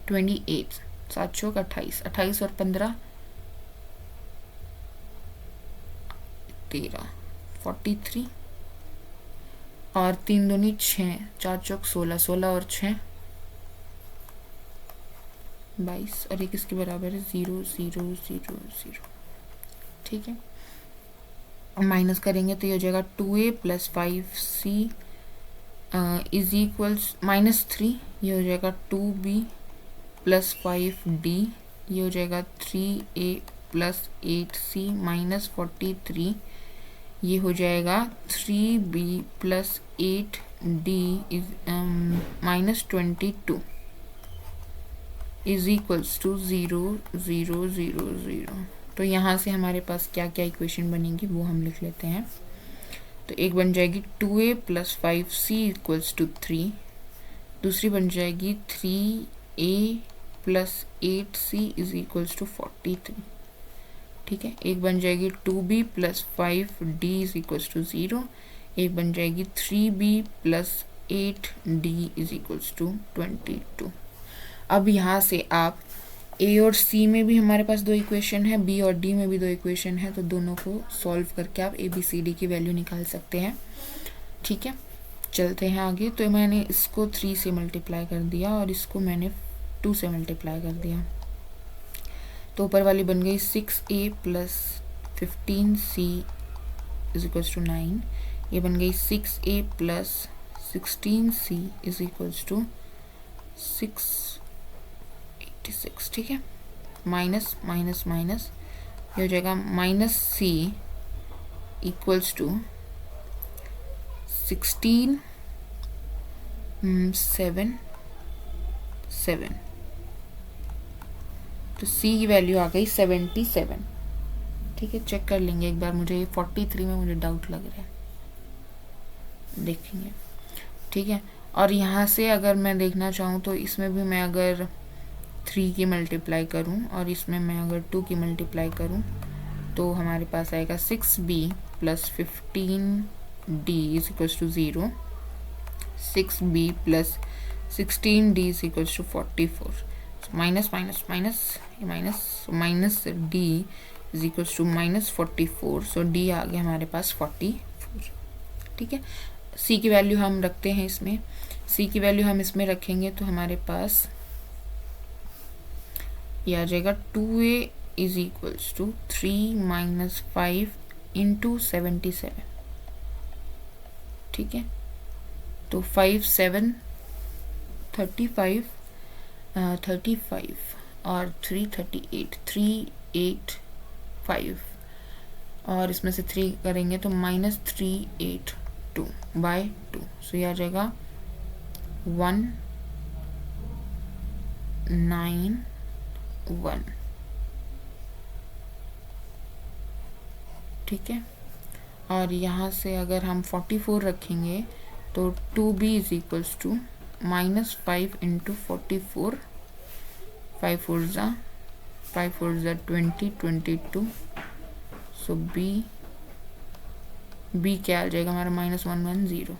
28, 7 चौक 28, 28 और 15 13 43, और 3 दूनी 6, 4 चौक 16, 16 और 6 22, और एक इसके बराबर है 0 0 0 0। ठीक है, माइनस करेंगे तो ये हो जाएगा 2a plus 5c is equals -3, ये हो जाएगा 2b प्लस 5d, ये हो जाएगा 3a प्लस 8c माइनस 43, ये हो जाएगा 3b plus 8d is minus 22 is equals to 0 0 0 0। तो यहाँ से हमारे पास क्या क्या इक्वेशन बनेगी वो हम लिख लेते हैं। तो एक बन जाएगी 2a plus 5c equals to 3, दूसरी बन जाएगी 3a plus 8c is equals to 43। ठीक है, एक बन जाएगी 2b plus 5d is equals to 0, एक बन जाएगी 3b plus 8d is equals to 22। अब यहाँ से आप ए और सी में भी हमारे पास दो इक्वेशन है, बी और डी में भी दो इक्वेशन है, तो दोनों को सॉल्व करके आप ए बी सी डी की वैल्यू निकाल सकते हैं। ठीक है, चलते हैं आगे। तो मैंने इसको 3 से मल्टीप्लाई कर दिया और इसको मैंने 2 से मल्टीप्लाई कर दिया, तो ऊपर वाली बन गई 6a plus 15c is equals to 9, ये बन गई 6a plus 16c is equals to 686। ठीक है, माइनस माइनस माइनस ये हो जाएगा माइनस c इक्वल्स टू 16 7 7, तो c की वैल्यू आ गई 77। ठीक है, चेक कर लेंगे एक बार, मुझे 43 में मुझे डाउट लग रहा है, देखेंगे। ठीक है, और यहाँ से अगर मैं देखना चाहूँ तो इसमें भी मैं अगर 3 की मल्टीप्लाई करूँ और इसमें मैं अगर 2 की मल्टीप्लाई करूँ तो हमारे पास आएगा 6b plus 15d is equals to 0, 6b plus 16d is equals to 44, minus minus minus minus minus d is equals to minus 44, so d आ गया हमारे पास 44। ठीक है, c की वैल्यू हम रखते हैं इसमें, c की वैल्यू हम इसमें रखेंगे तो हमारे पास ये आ जाएगा 2a is equals to 3 minus 5 into 77। ठीक है, तो 5 7 35 और 3 38 385 और इसमें से 3 करेंगे तो माइनस 382 बाय 2, सो ये आ जाएगा 191। ठीक है, और यहाँ से अगर हम 44 रखेंगे तो 2b is equals to minus 5 into 44, 5 4 ज़ा 20 22, सो b क्या आ जाएगा हमारा -110।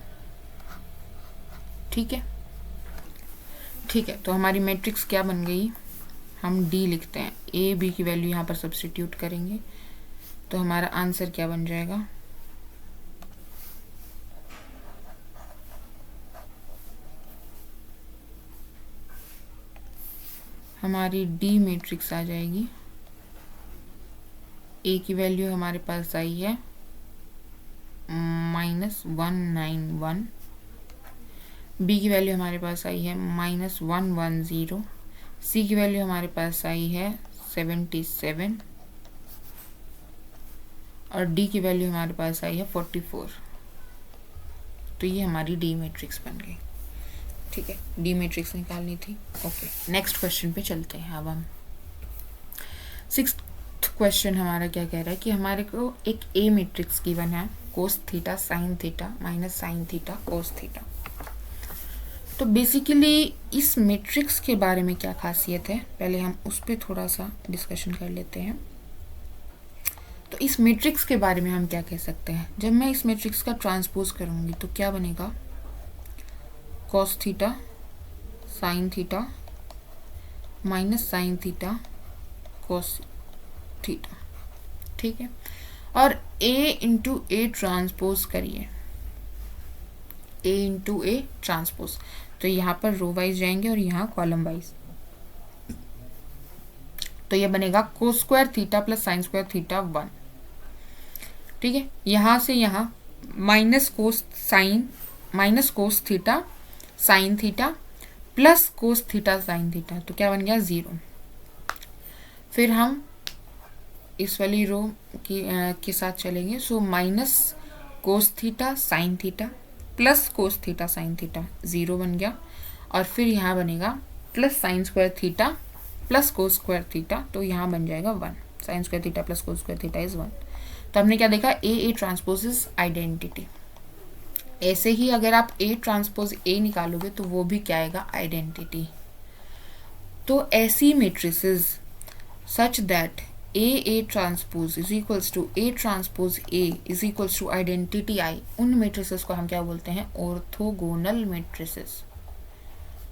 ठीक है, ठीक है, तो हमारी मैट्रिक्स क्या बन गई, हम d लिखते हैं, a b की वैल्यू यहाँ पर सब्स्टिट्यूट करेंगे तो हमारा आंसर क्या बन जाएगा, हमारी डी मैट्रिक्स आ जाएगी। ए की वैल्यू हमारे पास आई है -191, बी की वैल्यू हमारे पास आई है -110, सी की वैल्यू हमारे पास आई है 77 और डी की वैल्यू हमारे पास आई है 44। तो ये हमारी डी मैट्रिक्स बन गई। ठीक है, डी मैट्रिक्स निकालनी थी। ओके, नेक्स्ट क्वेश्चन पे चलते हैं। अब हम 6th क्वेश्चन हमारा क्या कह रहा है कि हमारे को एक ए मैट्रिक्स गिवन है, cos theta sine theta minus sine theta cos theta. तो बेसिकली इस मैट्रिक्स के बारे में क्या खासियत है, पहले हम उस पर थोड़ा सा डिस्कशन कर लेते हैं। तो इस मैट्रिक्स के बारे में हम क्या कह सकते हैं, जब मैं इस मैट्रिक्स का ट्रांसपोज करूंगी तो क्या बनेगा, cos theta sine theta minus sine theta cos theta. ठीक है, और a इंटू ए ट्रांसपोज करिए, a इंटू ए ट्रांसपोज, तो यहाँ पर रो वाइज जाएंगे और यहाँ कॉलम वाइज, तो ये बनेगा cos square theta plus sine square theta 1। ठीक है, यहाँ से यहाँ minus cos theta sine theta plus cos theta sine theta, तो क्या बन गया 0। फिर हम इस वाली रो के साथ चलेंगे, so minus cos theta sine theta plus cos theta sine theta 0 बन गया, और फिर यहाँ बनेगा plus sine square theta plus cos square theta, तो यहाँ बन जाएगा 1, sine square theta plus cos square theta is 1। तो हमने क्या देखा, ए ट्रांसपोज इज आइडेंटिटी। ऐसे ही अगर आप ए ट्रांसपोज ए निकालोगे तो वो भी क्या आएगा, आइडेंटिटी। तो ऐसी matrices such that A transpose is equals to A transpose A is equals to identity I, उन मेट्रिसेस को हम क्या बोलते हैं? Orthogonal matrices,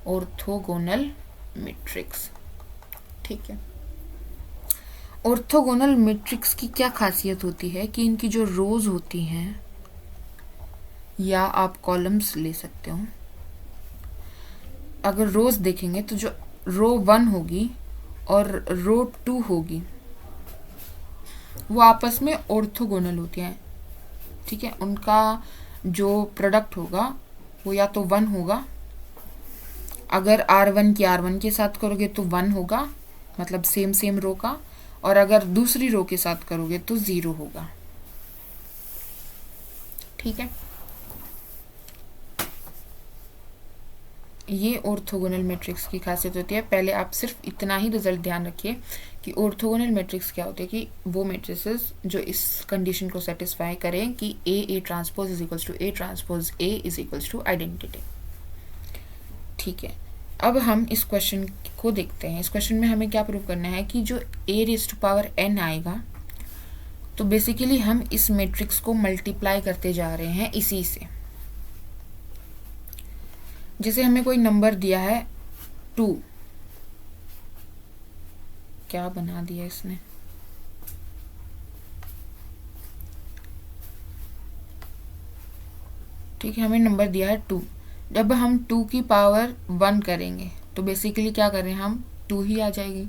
orthogonal matrix. ठीक है, ऑर्थोगोनल मैट्रिक्स की क्या खासियत होती है कि इनकी जो रोज होती हैं, या आप कॉलम्स ले सकते हो, अगर रोज देखेंगे तो जो रो 1 होगी और रो 2 होगी वो आपस में ऑर्थोगोनल होती हैं। ठीक है, उनका जो प्रोडक्ट होगा वो या तो 1 होगा, अगर R1 की R1 के साथ करोगे तो 1 होगा, मतलब सेम रो का, और अगर दूसरी रो के साथ करोगे तो 0 होगा। ठीक है, ये ऑर्थोगोनल मैट्रिक्स की खासियत होती है। पहले आप सिर्फ इतना ही रिजल्ट ध्यान रखिए कि ऑर्थोगोनल मैट्रिक्स क्या होते हैं, कि वो मैट्रिसेस जो इस कंडीशन को सेटिस्फाई करें कि A transpose is equals to A transpose A is equals to identity. ठीक है, अब हम इस क्वेश्चन को देखते हैं। इस क्वेश्चन में हमें क्या प्रूव करना है कि जो A⁴n आएगा, तो बेसिकली हम इस मैट्रिक्स को मल्टीप्लाई करते जा रहे हैं इसी से। जैसे हमें कोई नंबर दिया है 2, क्या बना दिया इसने, ठीक है, हमें नंबर दिया है 2। जब हम 2 की पावर 1 करेंगे तो बेसिकली क्या कर रहे हैं हम, 2 ही आ जाएगी।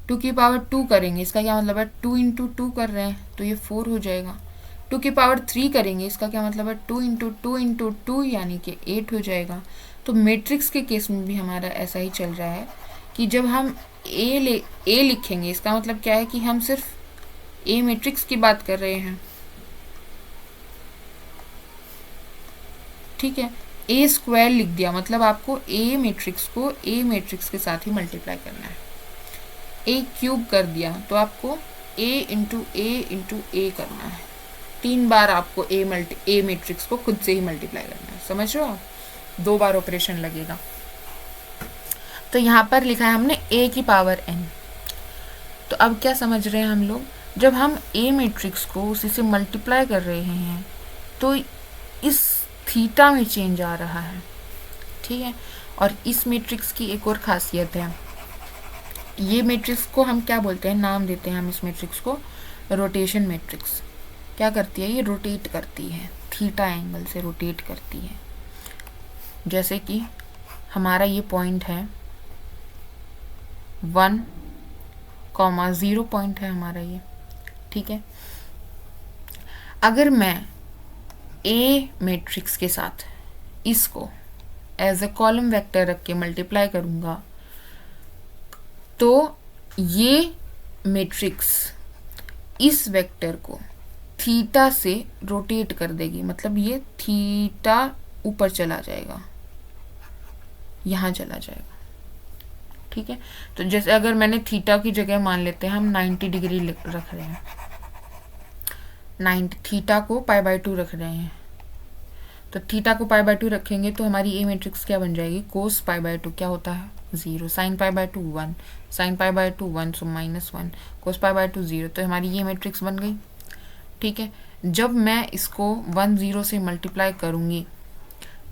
2 की पावर 2 करेंगे, इसका क्या मतलब है, 2 इंटू 2 कर रहे हैं तो ये 4 हो जाएगा। 2 की पावर 3 करेंगे, इसका क्या मतलब है, 2 इंटू 2 इंटू 2 यानी कि 8 हो जाएगा। तो मैट्रिक्स के केस में भी हमारा ऐसा ही चल रहा है कि जब हम ए लिखेंगे, इसका मतलब क्या है कि हम सिर्फ ए मैट्रिक्स की बात कर रहे हैं। ठीक है, A² लिख दिया, मतलब आपको ए मैट्रिक्स को ए मैट्रिक्स के साथ ही मल्टीप्लाई करना है। A³ कर दिया तो आपको A इंटू A करना है। 3 बार आपको ए मैट्रिक्स को खुद से ही मल्टीप्लाई करना है, समझ रहे हो आप? 2 बार ऑपरेशन लगेगा। तो यहाँ पर लिखा है हमने A की पावर n। तो अब क्या समझ रहे हैं हम लोग, जब हम ए मैट्रिक्स को उसी से मल्टीप्लाई कर रहे हैं तो इस थीटा में चेंज आ रहा है। ठीक है, और इस मैट्रिक्स की एक और खासियत है, ये मैट्रिक्स को हम क्या बोलते हैं, नाम देते हैं हम इस मैट्रिक्स को रोटेशन मैट्रिक्स। क्या करती है, ये रोटेट करती है, थीटा एंगल से रोटेट करती है। जैसे कि हमारा ये पॉइंट है 1,0 पॉइंट है हमारा ये। ठीक है, अगर मैं ए मैट्रिक्स के साथ इसको एज ए कॉलम वेक्टर रख के मल्टीप्लाई करूंगा तो ये मैट्रिक्स इस वेक्टर को थीटा से रोटेट कर देगी, मतलब ये थीटा ऊपर चला जाएगा, यहाँ चला जाएगा। ठीक है, तो जैसे अगर मैंने थीटा की जगह मान लेते हैं हम 90 डिग्री रख रहे हैं, 90 थीटा को π/2 रख रहे हैं, तो थीटा को π/2 रखेंगे तो हमारी ए मैट्रिक्स क्या बन जाएगी, cos π/2 क्या होता है 0, sin π/2 1, sin π/2 1 सो -1, cos π/2 0, तो हमारी ये मैट्रिक्स बन गई। ठीक है, जब मैं इसको 1 0 से मल्टीप्लाई करूंगी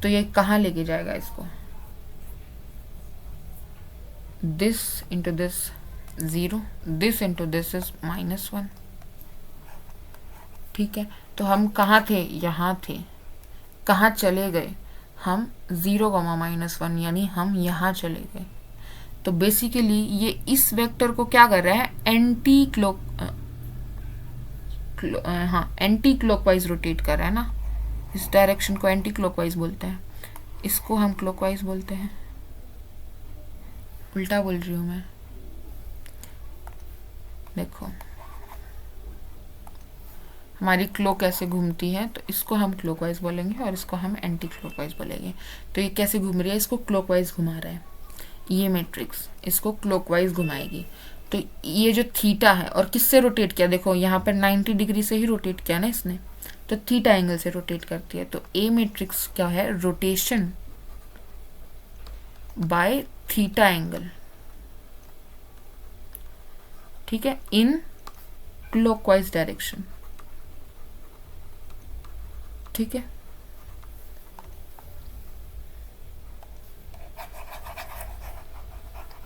तो ये कहाँ लेके जाएगा इसको, this into this 0, this into this is -1। ठीक है, तो हम कहाँ थे, यहाँ थे, कहाँ चले गए हम 0, -1 यानी हम यहाँ चले गए। तो बेसिकली ये इस वेक्टर को क्या कर रहा है, एंटी क्लॉकवाइज रोटेट कर रहा है ना, इस डायरेक्शन को एंटी क्लॉकवाइज बोलते हैं, इसको हम क्लॉकवाइज बोलते हैं। उल्टा बोल रही हूँ मैं, देखो हमारी क्लॉक ऐसे घूमती है तो इसको हम क्लॉकवाइज बोलेंगे और इसको हम एंटी क्लॉकवाइज बोलेंगे। तो ये कैसे घूम रही है, इसको क्लॉकवाइज घुमा रहा है, ये मैट्रिक्स इसको क्लॉकवाइज घुमाएगी। तो ये जो थीटा है, और किससे रोटेट किया, देखो यहाँ पर 90 डिग्री से ही रोटेट किया ना इसने, तो थीटा एंगल से रोटेट करती है। तो ए मैट्रिक्स क्या है, रोटेशन बाय थीटा एंगल। ठीक है, इन क्लॉकवाइज डायरेक्शन। ठीक है,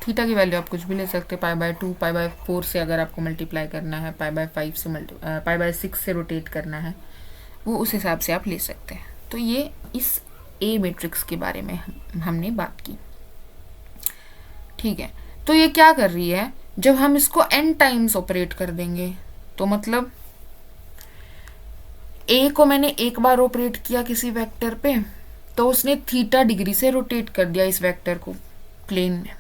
थीटा की वैल्यू आप कुछ भी ले सकते हैं, π/2, π/4 से अगर आपको मल्टीप्लाई करना है, π/5 से π/6 से रोटेट करना है, वो उस हिसाब से आप ले सकते हैं। तो ये इस ए मैट्रिक्स के बारे में हमने बात की। ठीक है, तो ये क्या कर रही है, जब हम इसको n टाइम्स ऑपरेट कर देंगे, तो मतलब ए को मैंने एक बार ऑपरेट किया किसी वेक्टर पे, तो उसने थीटा डिग्री से रोटेट कर दिया इस वेक्टर को प्लेन में।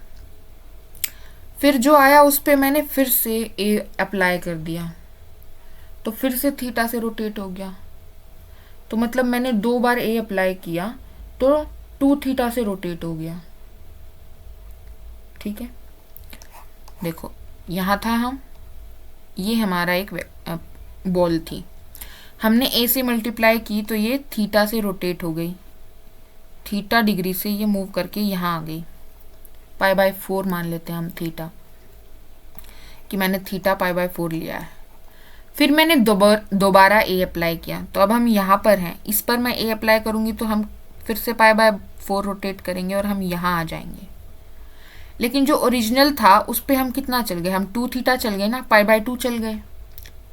फिर जो आया उस पे मैंने फिर से ए अप्लाई कर दिया, तो फिर से थीटा से रोटेट हो गया। तो मतलब मैंने 2 बार ए अप्लाई किया तो 2 थीटा से रोटेट हो गया। ठीक है, देखो यहाँ था हम, ये हमारा एक बॉल थी, हमने ए से मल्टीप्लाई की तो ये थीटा से रोटेट हो गई, थीटा डिग्री से ये मूव करके यहाँ आ गई। π/4 मान लेते हैं हम थीटा, कि मैंने थीटा π/4 लिया है। फिर मैंने दोबारा ए अप्लाई किया, तो अब हम यहाँ पर हैं, इस पर मैं ए अप्लाई करूँगी तो हम फिर से π/4 रोटेट करेंगे और हम यहाँ आ जाएंगे। लेकिन जो ओरिजिनल था उस पर हम कितना चल गए, हम 2 थीटा चल गए ना, π/2 चल गए।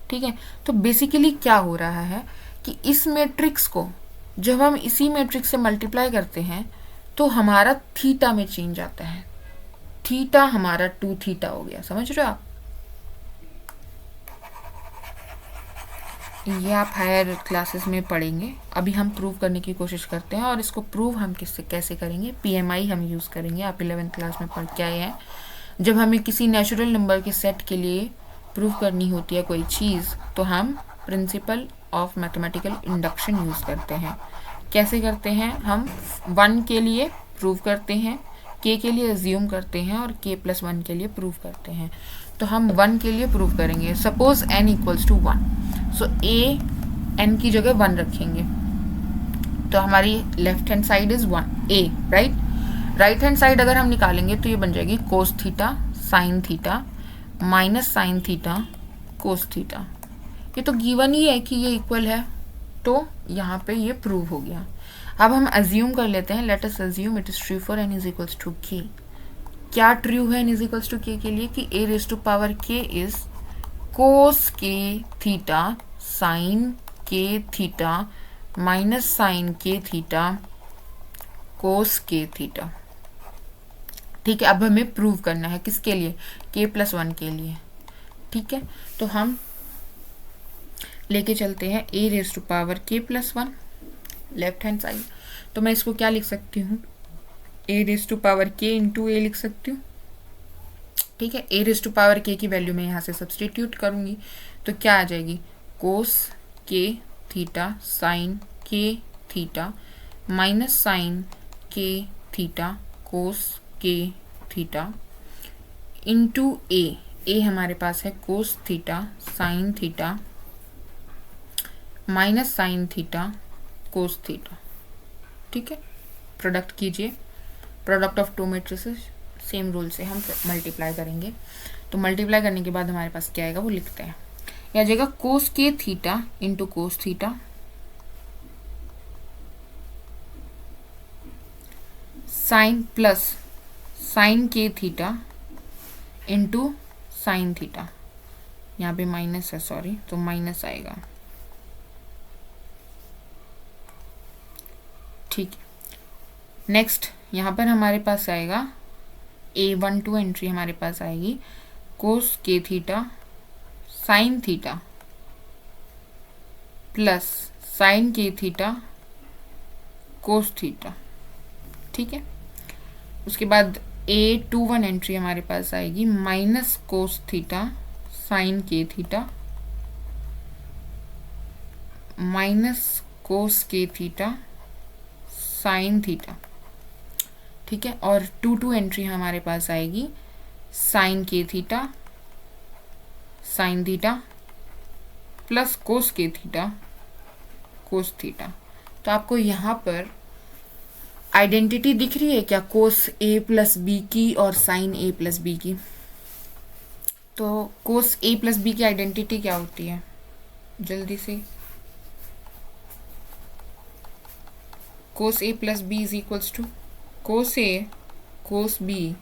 ठीक है, तो बेसिकली क्या हो रहा है कि इस मैट्रिक्स को जब हम इसी मैट्रिक्स से मल्टीप्लाई करते हैं तो हमारा थीटा में चेंज आता है, थीटा हमारा 2 थीटा हो गया। समझ रहे हो आप? ये आप हायर क्लासेस में पढ़ेंगे, अभी हम प्रूव करने की कोशिश करते हैं। और इसको प्रूव हम कैसे करेंगे, PMI हम यूज़ करेंगे। आप 11th क्लास में पढ़ के आए हैं, जब हमें किसी नेचुरल नंबर के सेट के लिए प्रूव करनी होती है कोई चीज़, तो हम principle of mathematical induction use करते हैं। कैसे करते हैं, हम 1 के लिए प्रूव करते हैं, k के लिए अज्यूम करते हैं और k+1 के लिए प्रूव करते हैं। तो हम 1 के लिए प्रूव करेंगे, suppose n = 1, so a n की जगह 1 रखेंगे, तो हमारी left hand side is 1 a, right hand side अगर हम निकालेंगे तो ये बन जाएगी cos theta sin theta minus sine theta cos theta. ये तो गिवन ही है कि ये इक्वल है, तो यहाँ पे ये प्रूव हो गया। अब हम अज्यूम कर लेते हैं, let us assume it is true for n = k। क्या ट्रू है n = k के लिए, कि a⁻k is cos k theta sin k theta minus sine k theta cos k theta. ठीक है, अब हमें प्रूव करना है किसके लिए, k+1 के लिए। ठीक है, तो हम लेके चलते हैं a⁻k+1 लेफ्ट हैंड साइड। तो मैं इसको क्या लिख सकती हूँ, a⁻k × a लिख सकती हूँ। ठीक है, a⁻k की वैल्यू मैं यहाँ से सब्सटीट्यूट करूँगी तो क्या आ जाएगी, cos k theta sin k theta minus sine k theta cos k theta into a हमारे पास है cos theta sin theta minus sine theta cos theta. ठीक है, प्रोडक्ट कीजिए, product of 2 matrices, same rule से हम मल्टीप्लाई करेंगे। तो मल्टीप्लाई करने के बाद हमारे पास क्या आएगा वो लिखते हैं, यह आ जाएगा cos k theta into cos theta sign plus sine k theta into sine theta, यहाँ पे माइनस है सॉरी, तो माइनस आएगा। ठीक है, नेक्स्ट यहाँ पर हमारे पास आएगा A12 एंट्री हमारे पास आएगी cos k theta sine theta plus sine k theta cos theta. ठीक है, उसके बाद A21 एंट्री हमारे पास आएगी minus cos theta sine k theta minus cos k theta sine theta. ठीक है, और 22 एंट्री हमारे पास आएगी sine k theta sine theta plus cos k theta cos theta. तो आपको यहाँ पर आइडेंटिटी दिख रही है क्या, cos a + b की और sin a + b की। तो कोस ए प्लस बी की आइडेंटिटी क्या होती है, जल्दी से। Cos A plus B is equals to cos A cos B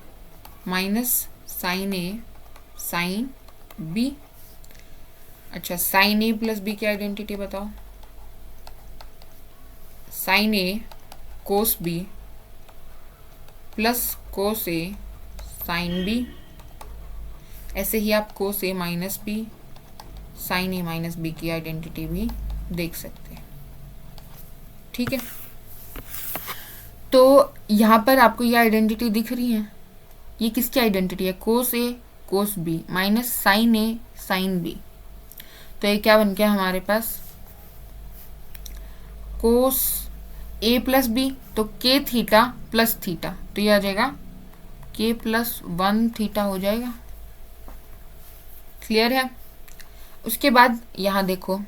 minus sine A sine B. अच्छा, साइन ए प्लस बी की आइडेंटिटी बताओ। Sine A cos B plus cos A sine B. ऐसे ही आप cos A minus B sine A minus B की आइडेंटिटी भी देख सकते हैं। ठीक है, तो यहाँ पर आपको ये आइडेंटिटी दिख रही है, ये किसकी आइडेंटिटी है, कोस A cos B minus sine A sine B. तो ये क्या बन गया हमारे पास, कोस ए प्लस बी तो के थीटा प्लस थीटा, तो ये आ जाएगा के प्लस 1 थीटा हो जाएगा। क्लियर है। उसके बाद यहां देखो,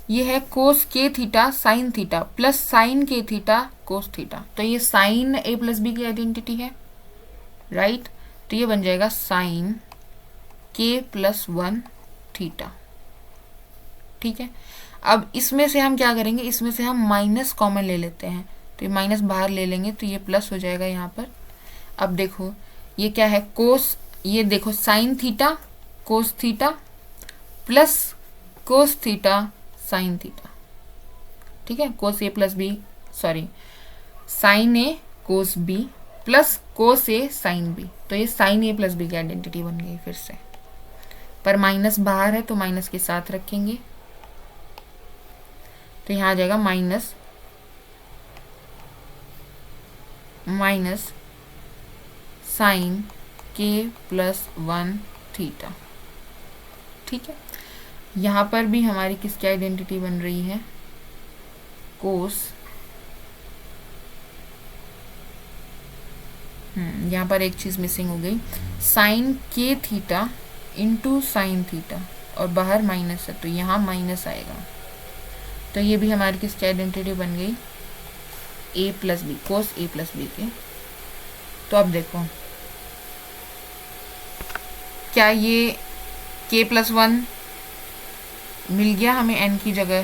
ये है कोस के theta sine theta plus sign के थीटा कोस थीटा, तो ये साइन ए प्लस बी की आइडेंटिटी है, राइट। तो ये बन जाएगा साइन के प्लस 1 थीटा। ठीक है, अब इसमें से हम क्या करेंगे, इसमें से हम माइनस कॉमन ले लेते हैं, तो ये माइनस बाहर ले लेंगे तो ये प्लस हो जाएगा यहाँ पर। अब देखो ये क्या है, कोस, ये देखो sine theta cos theta plus cos theta sine theta. ठीक है, कोस A plus B, sorry sine A cos B plus cos A sine B, तो ये साइन ए प्लस बी की आइडेंटिटी बन गई फिर से, पर माइनस बाहर है तो माइनस के साथ रखेंगे, तो यहाँ आ जाएगा माइनस माइनस साइन के प्लस 1 थीटा। ठीक है, यहाँ पर भी हमारी किसकी आइडेंटिटी बन रही है, कोस, यहाँ पर एक चीज मिसिंग हो गई, साइन के थीटा इंटू साइन थीटा, और बाहर माइनस है तो यहाँ माइनस आएगा, तो ये भी हमारी किसकी आइडेंटिटी बन गई, ए plus B, cos A plus B के। तो अब देखो क्या ये के प्लस 1 मिल गया हमें एन की जगह,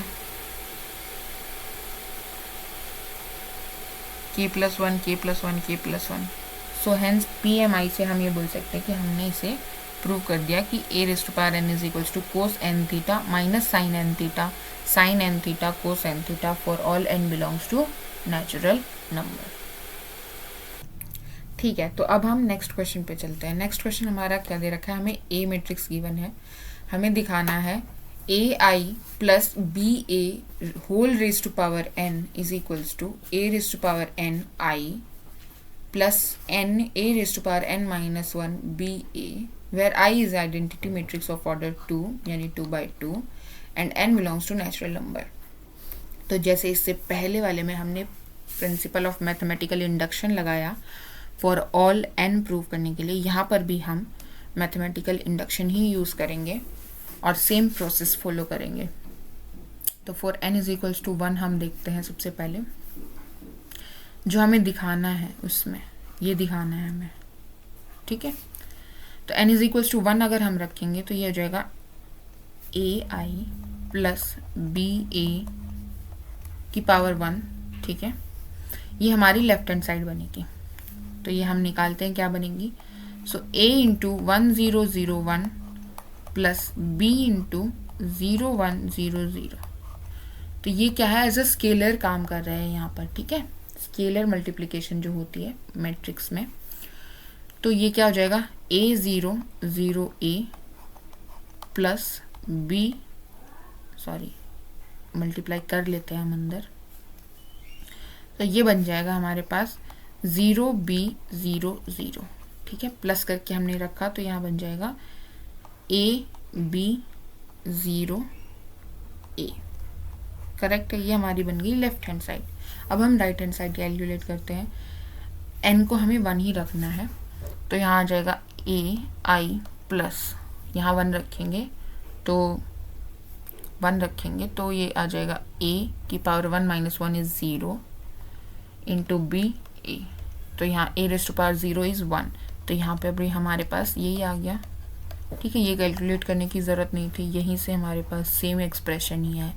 के प्लस 1 के प्लस 1 के प्लस 1। सो हेंस PMI से हम ये बोल सकते हैं कि हमने इसे प्रूव कर दिया कि a raise to power n is equals to cos n theta minus sine n theta sine n theta cos n theta for all n belongs to natural number. ठीक है, तो अब हम नेक्स्ट क्वेश्चन पे चलते हैं। नेक्स्ट क्वेश्चन हमारा क्या दे रखा है, हमें A मैट्रिक्स गिवन है, हमें दिखाना है AI plus BA whole raise to power n is equals to a raise to power n I plus n a raise to power n minus 1 BA where I is identity matrix of order 2 यानी 2/2 and n belongs to natural number। तो जैसे इससे पहले वाले में हमने प्रिंसिपल ऑफ मैथमेटिकल इंडक्शन लगाया फॉर ऑल n प्रूव करने के लिए, यहाँ पर भी हम मैथमेटिकल इंडक्शन ही यूज़ करेंगे और सेम प्रोसेस फॉलो करेंगे। तो for n is equals to 1 हम देखते हैं सबसे पहले, जो हमें दिखाना है उसमें ये दिखाना है हमें। ठीक है, तो n इज इक्वल्स टू 1 अगर हम रखेंगे तो ये हो जाएगा AI प्लस BA की पावर 1। ठीक है, ये हमारी लेफ्ट हैंड साइड बनेगी, तो ये हम निकालते हैं क्या बनेगी, सो A into 1001 plus B into 0100। तो ये क्या है, एज अ स्केलर काम कर रहा है यहाँ पर। ठीक है, स्केलर मल्टीप्लिकेशन जो होती है मैट्रिक्स में, तो ये क्या हो जाएगा A00A plus B, sorry multiply कर लेते हैं हम अंदर, तो ये बन जाएगा हमारे पास 0B00। ठीक है, प्लस करके हमने रखा तो यहाँ बन जाएगा AB0A। करेक्ट है, ये हमारी बन गई लेफ्ट हैंड साइड। अब हम राइट हैंड साइड कैलकुलेट करते हैं, n को हमें 1 ही रखना है, तो यहाँ आ जाएगा AI प्लस, यहाँ 1 रखेंगे तो 1 रखेंगे तो ये आ जाएगा A की power 1 minus 1 is 0 into BA तो यहाँ a raise to power 0 is 1, तो यहाँ पे अभी हमारे पास यही आ गया। ठीक है, ये कैलकुलेट करने की ज़रूरत नहीं थी, यहीं से हमारे पास सेम एक्सप्रेशन ही है।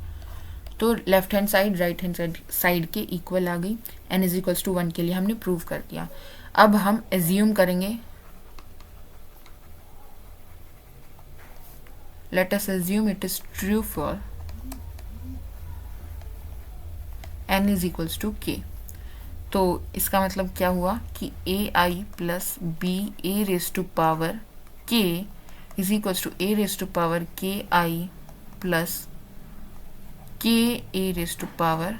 तो left hand side right hand side के इक्वल आ गई। n इज इक्वल्स टू 1 के लिए हमने प्रूव कर दिया। अब हम एज्यूम करेंगे, let us assume it is true for n is equals to k। तो इसका मतलब क्या हुआ कि ai plus B A raise to power k is equals to A raise to power K I plus K A raise to power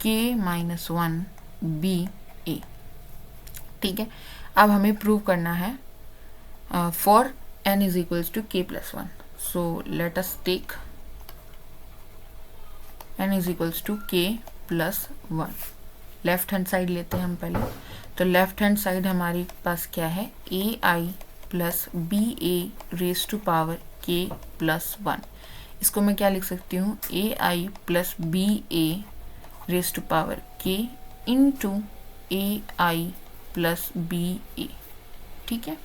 k minus 1 B A. ठीक है, अब हमें प्रूव करना है for n is equals to k plus 1। So let us take n is equals to k plus 1। Left hand side लेते हैं हम पहले। तो लेफ्ट हैंड साइड हमारे पास क्या है, A I plus B A raise to power k plus 1। इसको मैं क्या लिख सकती हूँ, A I plus B A raise to power k into A I plus B A. ठीक है,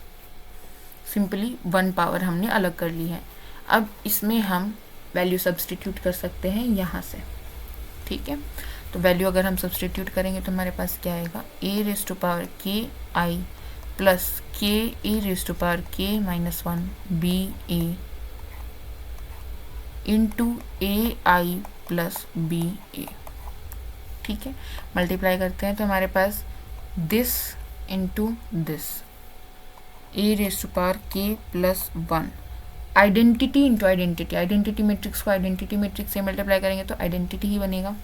सिंपली 1 पावर हमने अलग कर ली है। अब इसमें हम वैल्यू सब्सटीट्यूट कर सकते हैं यहाँ से। ठीक है, तो वैल्यू अगर हम सब्सटीट्यूट करेंगे तो हमारे पास क्या आएगा, ए raise to power K I plus K A raise to power के minus 1 B A into A I plus B A. ठीक है, मल्टीप्लाई करते हैं तो हमारे पास this into this, A raise to power K plus 1, identity into identity, identity matrix को आइडेंटिटी मैट्रिक्स से मल्टीप्लाई करेंगे तो आइडेंटिटी ही बनेगा।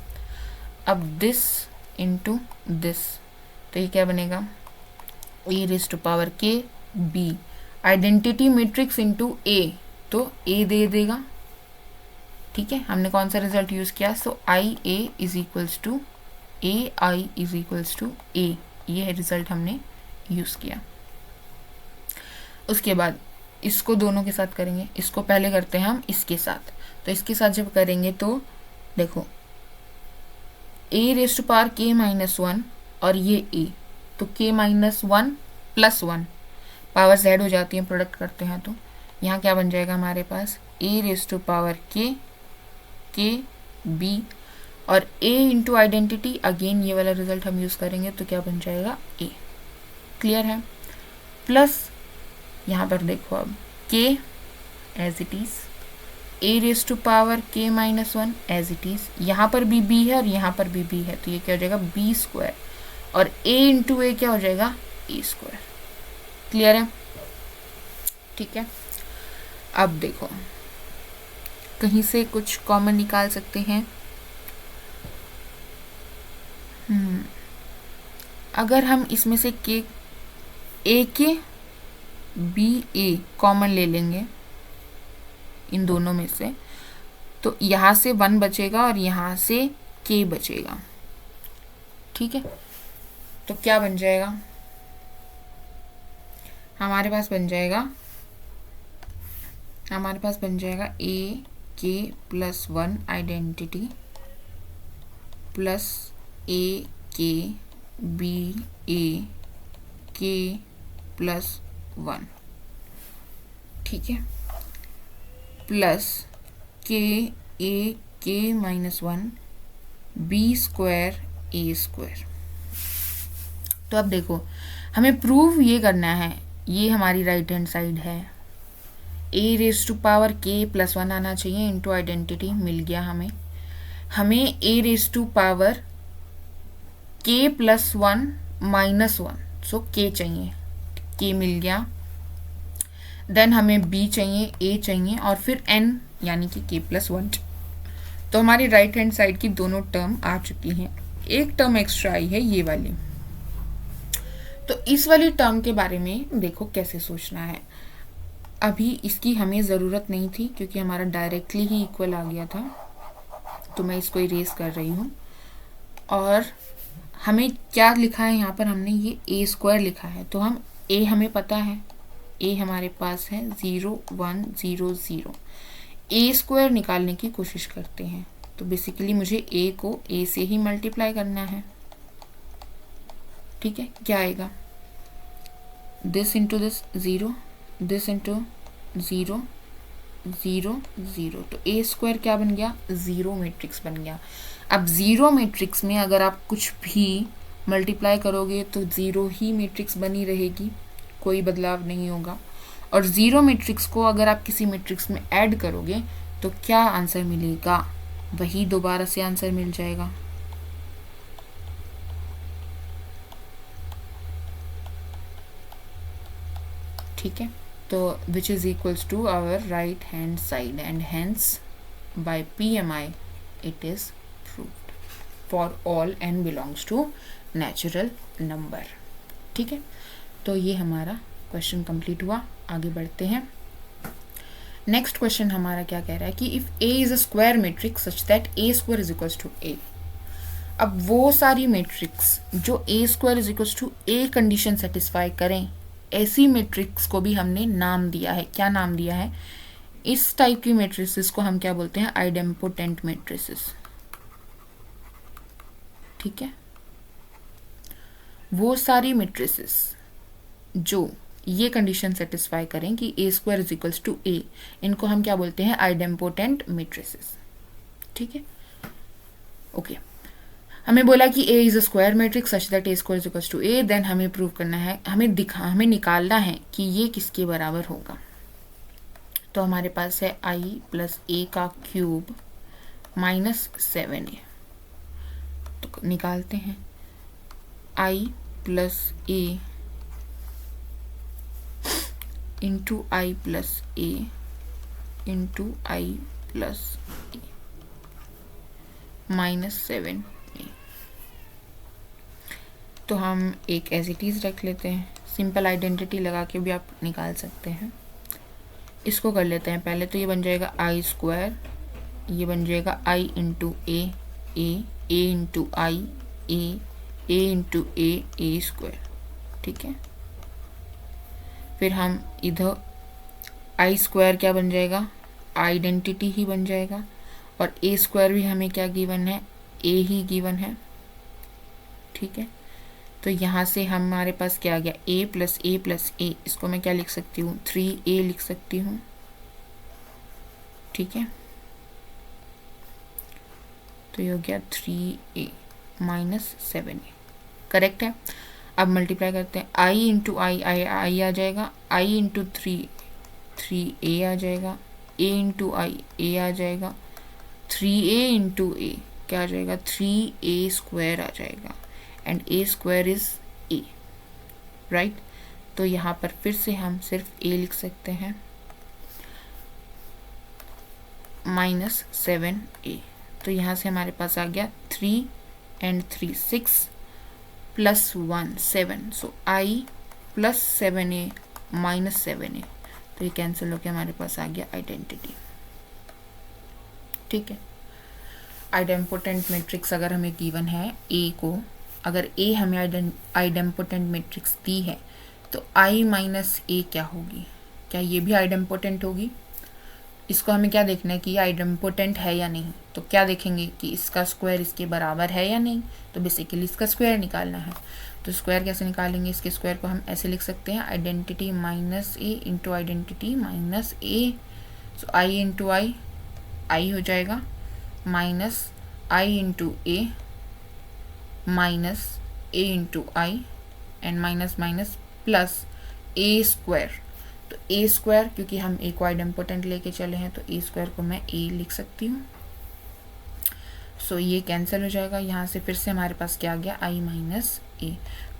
अब दिस इंटू दिस, तो ये क्या बनेगा, ए रेज टू पावर के बी, आइडेंटिटी मैट्रिक्स इंटू ए, तो ए दे देगा। ठीक है, हमने कौन सा रिजल्ट यूज़ किया, so I A is equals to A I is equals to A, ये रिजल्ट हमने यूज़ किया। उसके बाद इसको दोनों के साथ करेंगे, इसको पहले करते हैं हम इसके साथ। तो इसके साथ जब करेंगे तो देखो ए रेज टू पावर के माइनस 1 और ये ए, तो के माइनस 1 प्लस 1 पावर जेड हो जाती है, प्रोडक्ट करते हैं तो यहाँ क्या बन जाएगा हमारे पास, ए रेज टू पावर के बी और ए इंटू आइडेंटिटी, अगेन ये वाला रिजल्ट हम यूज़ करेंगे तो क्या बन जाएगा ए। क्लियर है, प्लस यहाँ पर देखो अब k as it is, A raise to power के माइनस 1 एज इट इज़, यहाँ पर भी बी है और यहाँ पर भी बी है, तो ये क्या हो जाएगा बी स्क्वायर, और ए इंटू ए क्या हो जाएगा ए स्क्वायर। क्लियर है, ठीक है। अब देखो कहीं से कुछ कॉमन निकाल सकते हैं। अगर हम इसमें से के ए के बी ए कॉमन ले लेंगे इन दोनों में से, तो यहाँ से 1 बचेगा और यहाँ से k बचेगा। ठीक है, तो क्या बन जाएगा हमारे पास बन जाएगा ए के प्लस 1 आइडेंटिटी प्लस ए के बी ए के प्लस 1। ठीक है, प्लस के ए के माइनस 1 बी स्क्वायर ए स्क्वायर। तो अब देखो हमें प्रूव ये करना है, ये हमारी राइट हैंड साइड है, ए raise to power K plus 1 आना चाहिए इंटू आइडेंटिटी, मिल गया हमें ए raise to power K plus 1 minus 1, सो के चाहिए, के मिल गया। देन हमें बी चाहिए, ए चाहिए और फिर एन यानी कि के प्लस 1। तो हमारी राइट हैंड साइड की दोनों टर्म आ चुकी हैं, एक टर्म एक्स्ट्रा आई है ये वाली। तो इस वाली टर्म के बारे में देखो कैसे सोचना है। अभी इसकी हमें ज़रूरत नहीं थी क्योंकि हमारा डायरेक्टली ही इक्वल आ गया था, तो मैं इसको इरेज कर रही हूँ। और हमें क्या लिखा है यहाँ पर, हमने ये ए स्क्वायर लिखा है, तो हम ए हमें पता है, ए हमारे पास है 0 1 0 0, ए स्क्वायर निकालने की कोशिश करते हैं। तो बेसिकली मुझे ए को ए से ही मल्टीप्लाई करना है, ठीक है, क्या आएगा, this into this 0, this into 0 0 0, तो ए स्क्वायर क्या बन गया, 0 मैट्रिक्स बन गया। अब 0 मैट्रिक्स में अगर आप कुछ भी मल्टीप्लाई करोगे तो 0 ही मैट्रिक्स बनी रहेगी, कोई बदलाव नहीं होगा। और 0 मैट्रिक्स को अगर आप किसी मैट्रिक्स में ऐड करोगे तो क्या आंसर मिलेगा, वही दोबारा से आंसर मिल जाएगा। ठीक है, तो which is equals to our right hand side and hence by PMI it is proved for all n belongs to natural number. ठीक है, तो ये हमारा क्वेश्चन कंप्लीट हुआ। आगे बढ़ते हैं। नेक्स्ट क्वेश्चन हमारा क्या कह रहा है कि if A is a square matrix such that A square is equals to A। अब वो सारी मैट्रिक्स जो A square is equals to A condition satisfy करें, ऐसी मैट्रिक्स को भी हमने नाम दिया है। क्या नाम दिया है, इस टाइप की मैट्रिसेस को हम क्या बोलते हैं, आइडेम्पोटेंट मैट्रिसेस। ठीक है, वो सारी मैट्रिसेस जो ये कंडीशन सेटिस्फाई करें कि A square is equals to A, इनको हम क्या बोलते हैं, आइडेम्पोटेंट मैट्रिसेस। ठीक है, ओके। हमें बोला कि A is a square matrix such that A square is equals to A, then हमें प्रूव करना है, हमें निकालना है कि ये किसके बराबर होगा। तो हमारे पास है I प्लस A का क्यूब माइनस 7A। तो निकालते हैं, I plus A into I plus A into I plus A minus 7A। तो हम एक एज इट इज रख लेते हैं, सिंपल आइडेंटिटी लगा के भी आप निकाल सकते हैं। इसको कर लेते हैं पहले, तो ये बन जाएगा I स्क्वायर, ये बन जाएगा I into A into I A into A square. ठीक है, फिर हम इधर I स्क्वायर क्या बन जाएगा, आइडेंटिटी ही बन जाएगा, और A स्क्वायर भी हमें क्या गिवन है, A ही गिवन है। ठीक है, तो यहाँ से हमारे पास क्या आ गया, A प्लस A, इसको मैं क्या लिख सकती हूँ, 3A लिख सकती हूँ। ठीक है, तो ये हो गया 3A माइनस 7A, करेक्ट है। अब मल्टीप्लाई करते हैं, I इंटू I आ जाएगा, I इंटू 3A आ जाएगा, A इंटू A आ जाएगा, 3A इंटू A क्या आ जाएगा, 3A स्क्वायर आ जाएगा, and A square is A, right. तो यहाँ पर फिर से हम सिर्फ A लिख सकते हैं, माइनस 7A। तो यहाँ से हमारे पास आ गया 3 and 3 6 plus 1 7, so I plus 7A minus 7A। तो ये कैंसिल होकर हमारे पास आ गया आइडेंटिटी। ठीक है, आइडेम्पोटेंट मैट्रिक्स अगर हमें गिवन है A को, अगर A हमें आइडेम्पोटेंट मैट्रिक्स दी है तो I माइनस A क्या होगी, क्या ये भी आइडेम्पोटेंट होगी। इसको हमें क्या देखना है कि ये आइडेम्पोटेंट है या नहीं। तो क्या देखेंगे कि इसका स्क्वायर इसके बराबर है या नहीं, तो बेसिकली इसका स्क्वायर निकालना है। तो स्क्वायर कैसे निकालेंगे, इसके स्क्वायर को हम ऐसे लिख सकते हैं, identity minus A into identity minus A, so I into I हो जाएगा, minus I into A minus A into I, and minus minus plus A square. तो A स्क्वायर, क्योंकि हम A को आइडेम्पोटेंट लेके चले हैं तो A स्क्वायर को मैं A लिख सकती हूँ। सो ये कैंसिल हो जाएगा, यहाँ से फिर से हमारे पास क्या आ गया, I माइनस A।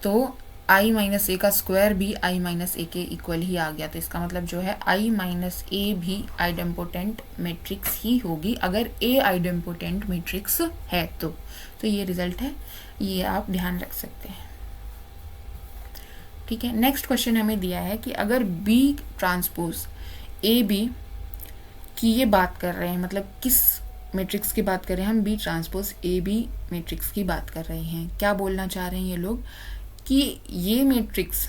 तो I माइनस A का स्क्वायर भी I माइनस A के इक्वल ही आ गया। तो इसका मतलब जो है I माइनस A भी आइडेम्पोटेंट मैट्रिक्स ही होगी, अगर A आइडेम्पोटेंट मैट्रिक्स है तो ये रिजल्ट है, ये आप ध्यान रख सकते हैं। ठीक है, नेक्स्ट क्वेश्चन हमें दिया है कि अगर B ट्रांसपोज AB की ये बात कर रहे हैं, मतलब किस मैट्रिक्स की बात कर रहे हैं हम, B ट्रांसपोज AB मैट्रिक्स की बात कर रहे हैं। क्या बोलना चाह रहे हैं ये लोग कि ये मैट्रिक्स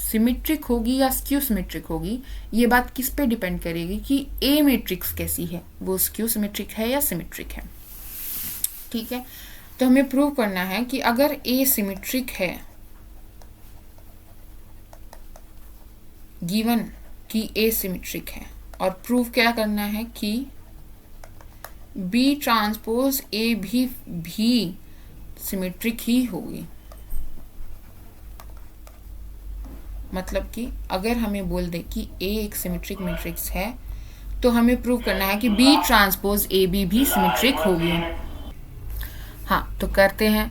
सिमेट्रिक होगी या स्क्यू सिमेट्रिक होगी, ये बात किस पे डिपेंड करेगी कि A मैट्रिक्स कैसी है, वो स्क्यू सिमेट्रिक है या सिमेट्रिक है। ठीक है, तो हमें प्रूव करना है कि अगर A सिमेट्रिक है गिवन कि ए सिमेट्रिक है और प्रूव क्या करना है कि बी ट्रांसपोज ए भी सिमेट्रिक ही होगी। मतलब कि अगर हमें बोल दे कि ए एक सिमेट्रिक मैट्रिक्स है तो हमें प्रूव करना है कि बी ट्रांसपोज ए भी सिमेट्रिक होगी। हाँ, तो करते हैं।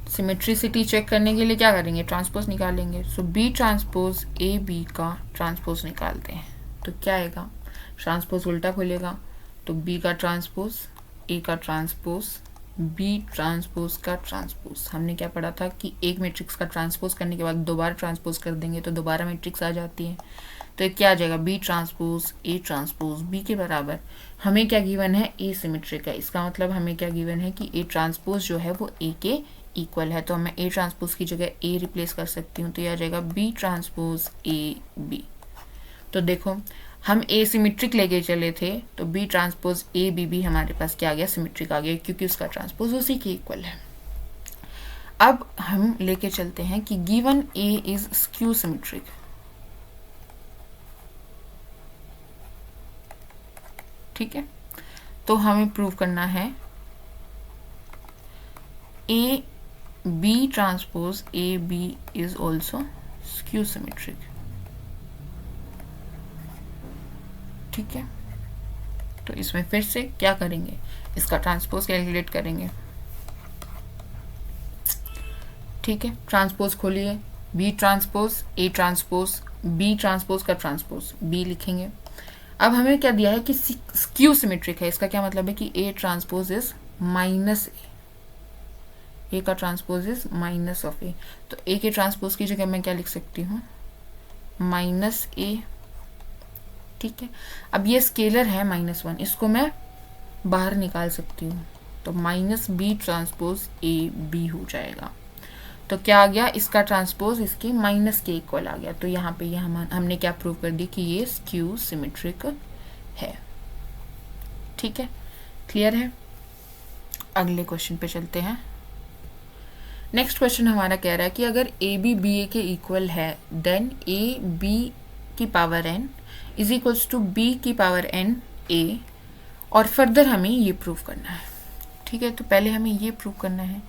सिमेट्रिसिटी चेक करने के लिए क्या करेंगे, ट्रांसपोज निकालेंगे। सो बी ट्रांसपोज ए बी का ट्रांसपोज निकालते हैं तो क्या आएगा, ट्रांसपोज उल्टा खुलेगा तो बी का ट्रांसपोज ए का ट्रांसपोज बी ट्रांसपोज का ट्रांसपोज। हमने क्या पढ़ा था कि एक मैट्रिक्स का ट्रांसपोज करने के बाद दोबारा ट्रांसपोज कर देंगे तो दोबारा मैट्रिक्स आ जाती है। तो ये क्या आ जाएगा, B transpose A transpose B के बराबर। हमें क्या गिवन है, ए सिमेट्रिक है। इसका मतलब हमें क्या गिवन है कि ए ट्रांसपोज जो है वो ए के इक्वल है। तो मैं ए ट्रांसपोज की जगह ए रिप्लेस कर सकती हूँ तो यह आ जाएगा बी ट्रांसपोज ए बी। तो देखो हम ए सिमेट्रिक लेके चले थे तो बी ट्रांसपोज ए बी भी हमारे पास क्या आ गया, सिमेट्रिक आ गया, क्योंकि उसका ट्रांसपोज उसी के इक्वल है। अब हम लेके चलते हैं कि given A is skew symmetric. ठीक है, तो हमें प्रूव करना है A B transpose A B is also skew symmetric. ठीक है, तो इसमें फिर से क्या करेंगे, इसका ट्रांसपोज कैलकुलेट करेंगे। ठीक है, ट्रांसपोज खोलिए, B transpose A transpose B transpose का ट्रांसपोज बी लिखेंगे। अब हमें क्या दिया है कि स्क्यू सिमेट्रिक है। इसका क्या मतलब है कि ए ट्रांसपोज इज माइनस ए का ट्रांसपोज इज माइनस ऑफ ए। तो ए के ट्रांसपोज की जगह मैं क्या लिख सकती हूँ, माइनस ए। ठीक है, अब ये स्केलर है -1, इसको मैं बाहर निकाल सकती हूँ तो minus B transpose A B हो जाएगा। तो क्या आ गया, इसका ट्रांसपोज इसके माइनस के इक्वल आ गया। तो यहाँ पे ये हमने क्या प्रूव कर दी कि ये स्क्यू सिमेट्रिक है। ठीक है, क्लियर है। अगले क्वेश्चन पे चलते हैं। नेक्स्ट क्वेश्चन हमारा कह रहा है कि अगर ए बी ए के इक्वल है देन ए बी की power n is equals to B की पावर n a, और फर्दर हमें ये प्रूव करना है। ठीक है, तो पहले हमें ये प्रूव करना है।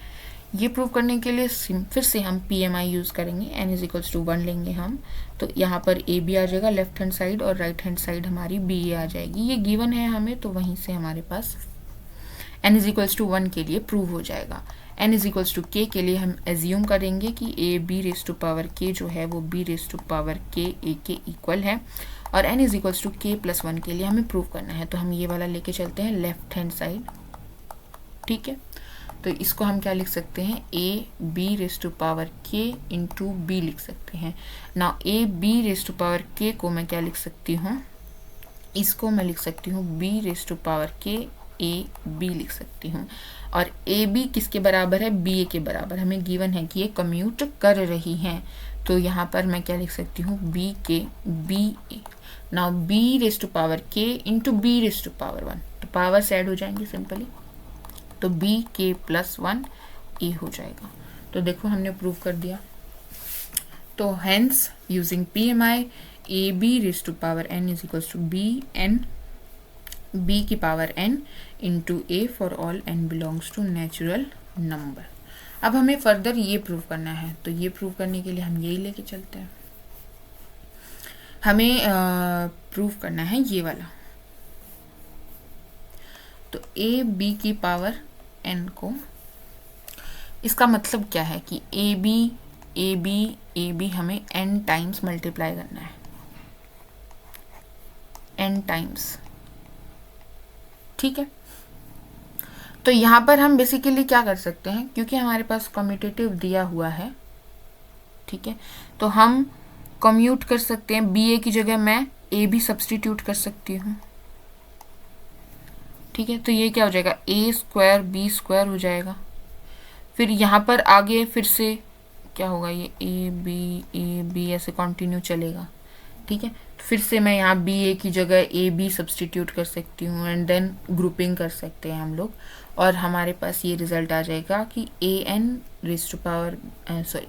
ये प्रूव करने के लिए फिर से हम PMI यूज़ करेंगे, n इज इक्वल्स टू 1 लेंगे हम। तो यहाँ पर ए बी आ जाएगा लेफ्ट हैंड साइड और राइट हैंड साइड हमारी बी ए आ जाएगी। ये गिवन है हमें, तो वहीं से हमारे पास n इज इक्वल्स टू 1 के लिए प्रूव हो जाएगा। n is equals to k के लिए हम एज्यूम करेंगे कि A B raise to power k जो है वो b raise to power k a के इक्वल है, और n is equals to k plus 1 के लिए हमें प्रूव करना है। तो हम ये वाला लेके चलते हैं लेफ्ट हैंड साइड। ठीक है, तो इसको हम क्या लिख सकते हैं, A B raise to power k into B लिख सकते हैं। ना A B raise to power k को मैं क्या लिख सकती हूँ, इसको मैं लिख सकती हूँ b raise to power k A B लिख सकती हूँ। और ए बी किसके बराबर है, बी ए के बराबर। हमें गिवन है कि ये कम्यूट कर रही हैं, तो यहाँ पर मैं क्या लिख सकती हूँ, B K B A. Now B raise to power K into B raise to power 1, तो पावर ऐड हो जाएंगे सिंपली, तो बी के प्लस 1 ए हो जाएगा। तो देखो हमने प्रूव कर दिया। तो hence using PMI A B raise to power n is equals to B n b की power n into A for all n belongs to natural number. अब हमें फर्दर ये प्रूव करना है, तो ये प्रूव करने के लिए हम यही लेके चलते हैं। हमें प्रूव करना है ये वाला, तो ए बी की पावर n को, इसका मतलब क्या है कि ए बी हमें n टाइम्स मल्टीप्लाई करना है, n टाइम्स। ठीक है, तो यहाँ पर हम बेसिकली क्या कर सकते हैं, क्योंकि हमारे पास कम्यूटेटिव दिया हुआ है। ठीक है, तो हम कम्यूट कर सकते हैं, बी ए की जगह मैं ए बी सब्सटीट्यूट कर सकती हूँ। ठीक है, तो ये क्या हो जाएगा, ए स्क्वायर बी स्क्वायर हो जाएगा। फिर यहाँ पर आगे फिर से क्या होगा, ये ए बी ऐसे कंटिन्यू चलेगा। ठीक है, फिर से मैं यहाँ बी ए की जगह ए बी सब्सटीट्यूट कर सकती हूँ एंड देन ग्रुपिंग कर सकते हैं हम लोग, और हमारे पास ये रिजल्ट आ जाएगा कि A N raise to power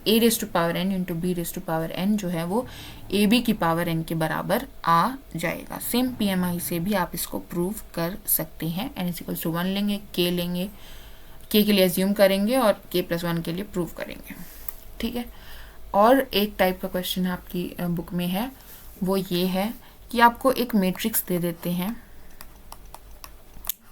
A raise to power N into B raise to power N जो है वो ए बी की पावर एन के बराबर आ जाएगा। सेम PMI से भी आप इसको प्रूव कर सकते हैं। एन इज इक्वल्स टू 1 लेंगे, के लेंगे, के लिए एज्यूम करेंगे और k+1 के लिए प्रूव करेंगे। ठीक है। और एक टाइप का क्वेश्चन आपकी बुक में है, वो ये है कि आपको एक मैट्रिक्स दे देते हैं,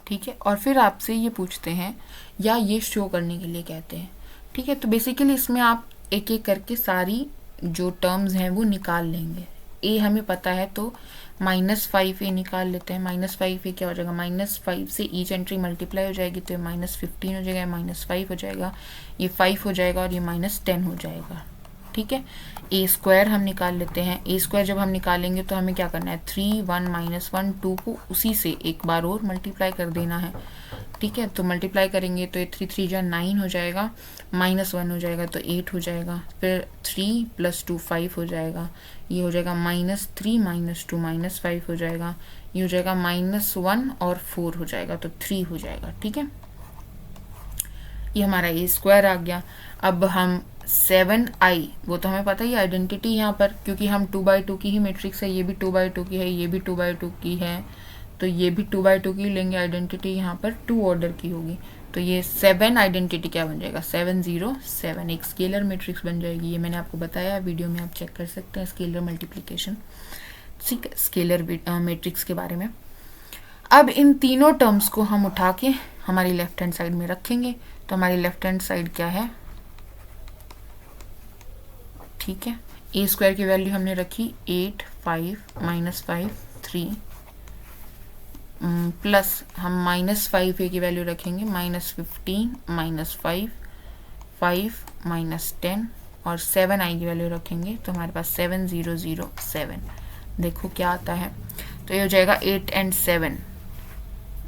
ठीक है, और फिर आपसे ये पूछते हैं या ये शो करने के लिए कहते हैं। ठीक है। तो बेसिकली इसमें आप एक एक करके सारी जो टर्म्स हैं वो निकाल लेंगे। ए हमें पता है तो -5a निकाल लेते हैं। -5a क्या हो जाएगा, -5 से ईच एंट्री मल्टीप्लाई हो जाएगी तो ये -15 हो जाएगा, -5 हो जाएगा, ये 5 हो जाएगा और ये -10 हो जाएगा। ठीक है। a² हम निकाल लेते हैं। a² जब हम निकालेंगे तो हमें क्या करना है, 3 1 -1 2 को उसी से एक बार और मल्टीप्लाई कर देना है। ठीक है। तो मल्टीप्लाई करेंगे तो ये 3 3 जा 9 हो जाएगा, -1 हो जाएगा तो 8 हो जाएगा, फिर 3 + 2 5 हो जाएगा, ये हो जाएगा -3 -2 -5 हो जाएगा, ये हो जाएगा -1 और 4 हो जाएगा तो 3 हो जाएगा। ठीक है। ये हमारा a² आ गया। अब हम 7i, वो तो हमें पता ही आइडेंटिटी यहाँ पर, क्योंकि हम 2x2 की ही मैट्रिक्स है, ये भी 2x2 की है, ये भी 2x2 की है, तो ये भी 2x2 की लेंगे। आइडेंटिटी यहाँ पर 2 ऑर्डर की होगी, तो ये 7 आइडेंटिटी क्या बन जाएगा, 7 0 7 एक स्केलर मैट्रिक्स बन जाएगी। ये मैंने आपको बताया वीडियो में, आप चेक कर सकते हैं स्केलर मल्टीप्लिकेशन, ठीक है, स्केलर मैट्रिक्स के बारे में। अब इन तीनों टर्म्स को हम उठा के हमारी लेफ्ट हैंड साइड में रखेंगे। तो हमारी लेफ्ट हैंड साइड क्या है, ठीक है, a² की वैल्यू हमने रखी 8 5 -5 3 प्लस हम -5a की वैल्यू रखेंगे -15 -5 5 -10 और 7i की वैल्यू रखेंगे तो हमारे पास 7 0 0 7। देखो क्या आता है, तो ये हो जाएगा 8 and 7,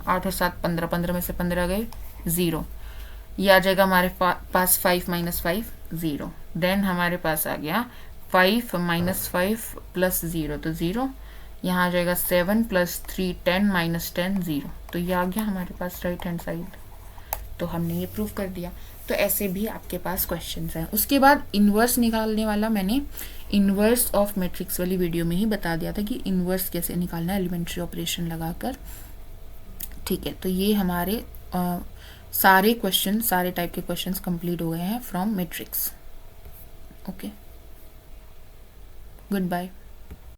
8 और 7 15, 15 में से 15 गए 0, ये आ जाएगा हमारे पास 5 -5 0। देन हमारे पास आ गया 5 -5 + 0 तो 0, यहाँ आ जाएगा 7 + 3 10 -10 0, तो ये आ गया हमारे पास राइट हैंड साइड। तो हमने ये प्रूव कर दिया। तो ऐसे भी आपके पास क्वेश्चंस हैं। उसके बाद इन्वर्स निकालने वाला मैंने इन्वर्स ऑफ मैट्रिक्स वाली वीडियो में ही बता दिया था कि इन्वर्स कैसे निकालना है एलिमेंट्री ऑपरेशन लगाकर। ठीक है। तो ये हमारे सारे क्वेश्चन, सारे टाइप के क्वेश्चंस कंप्लीट हो गए हैं from matrix. Okay, good bye.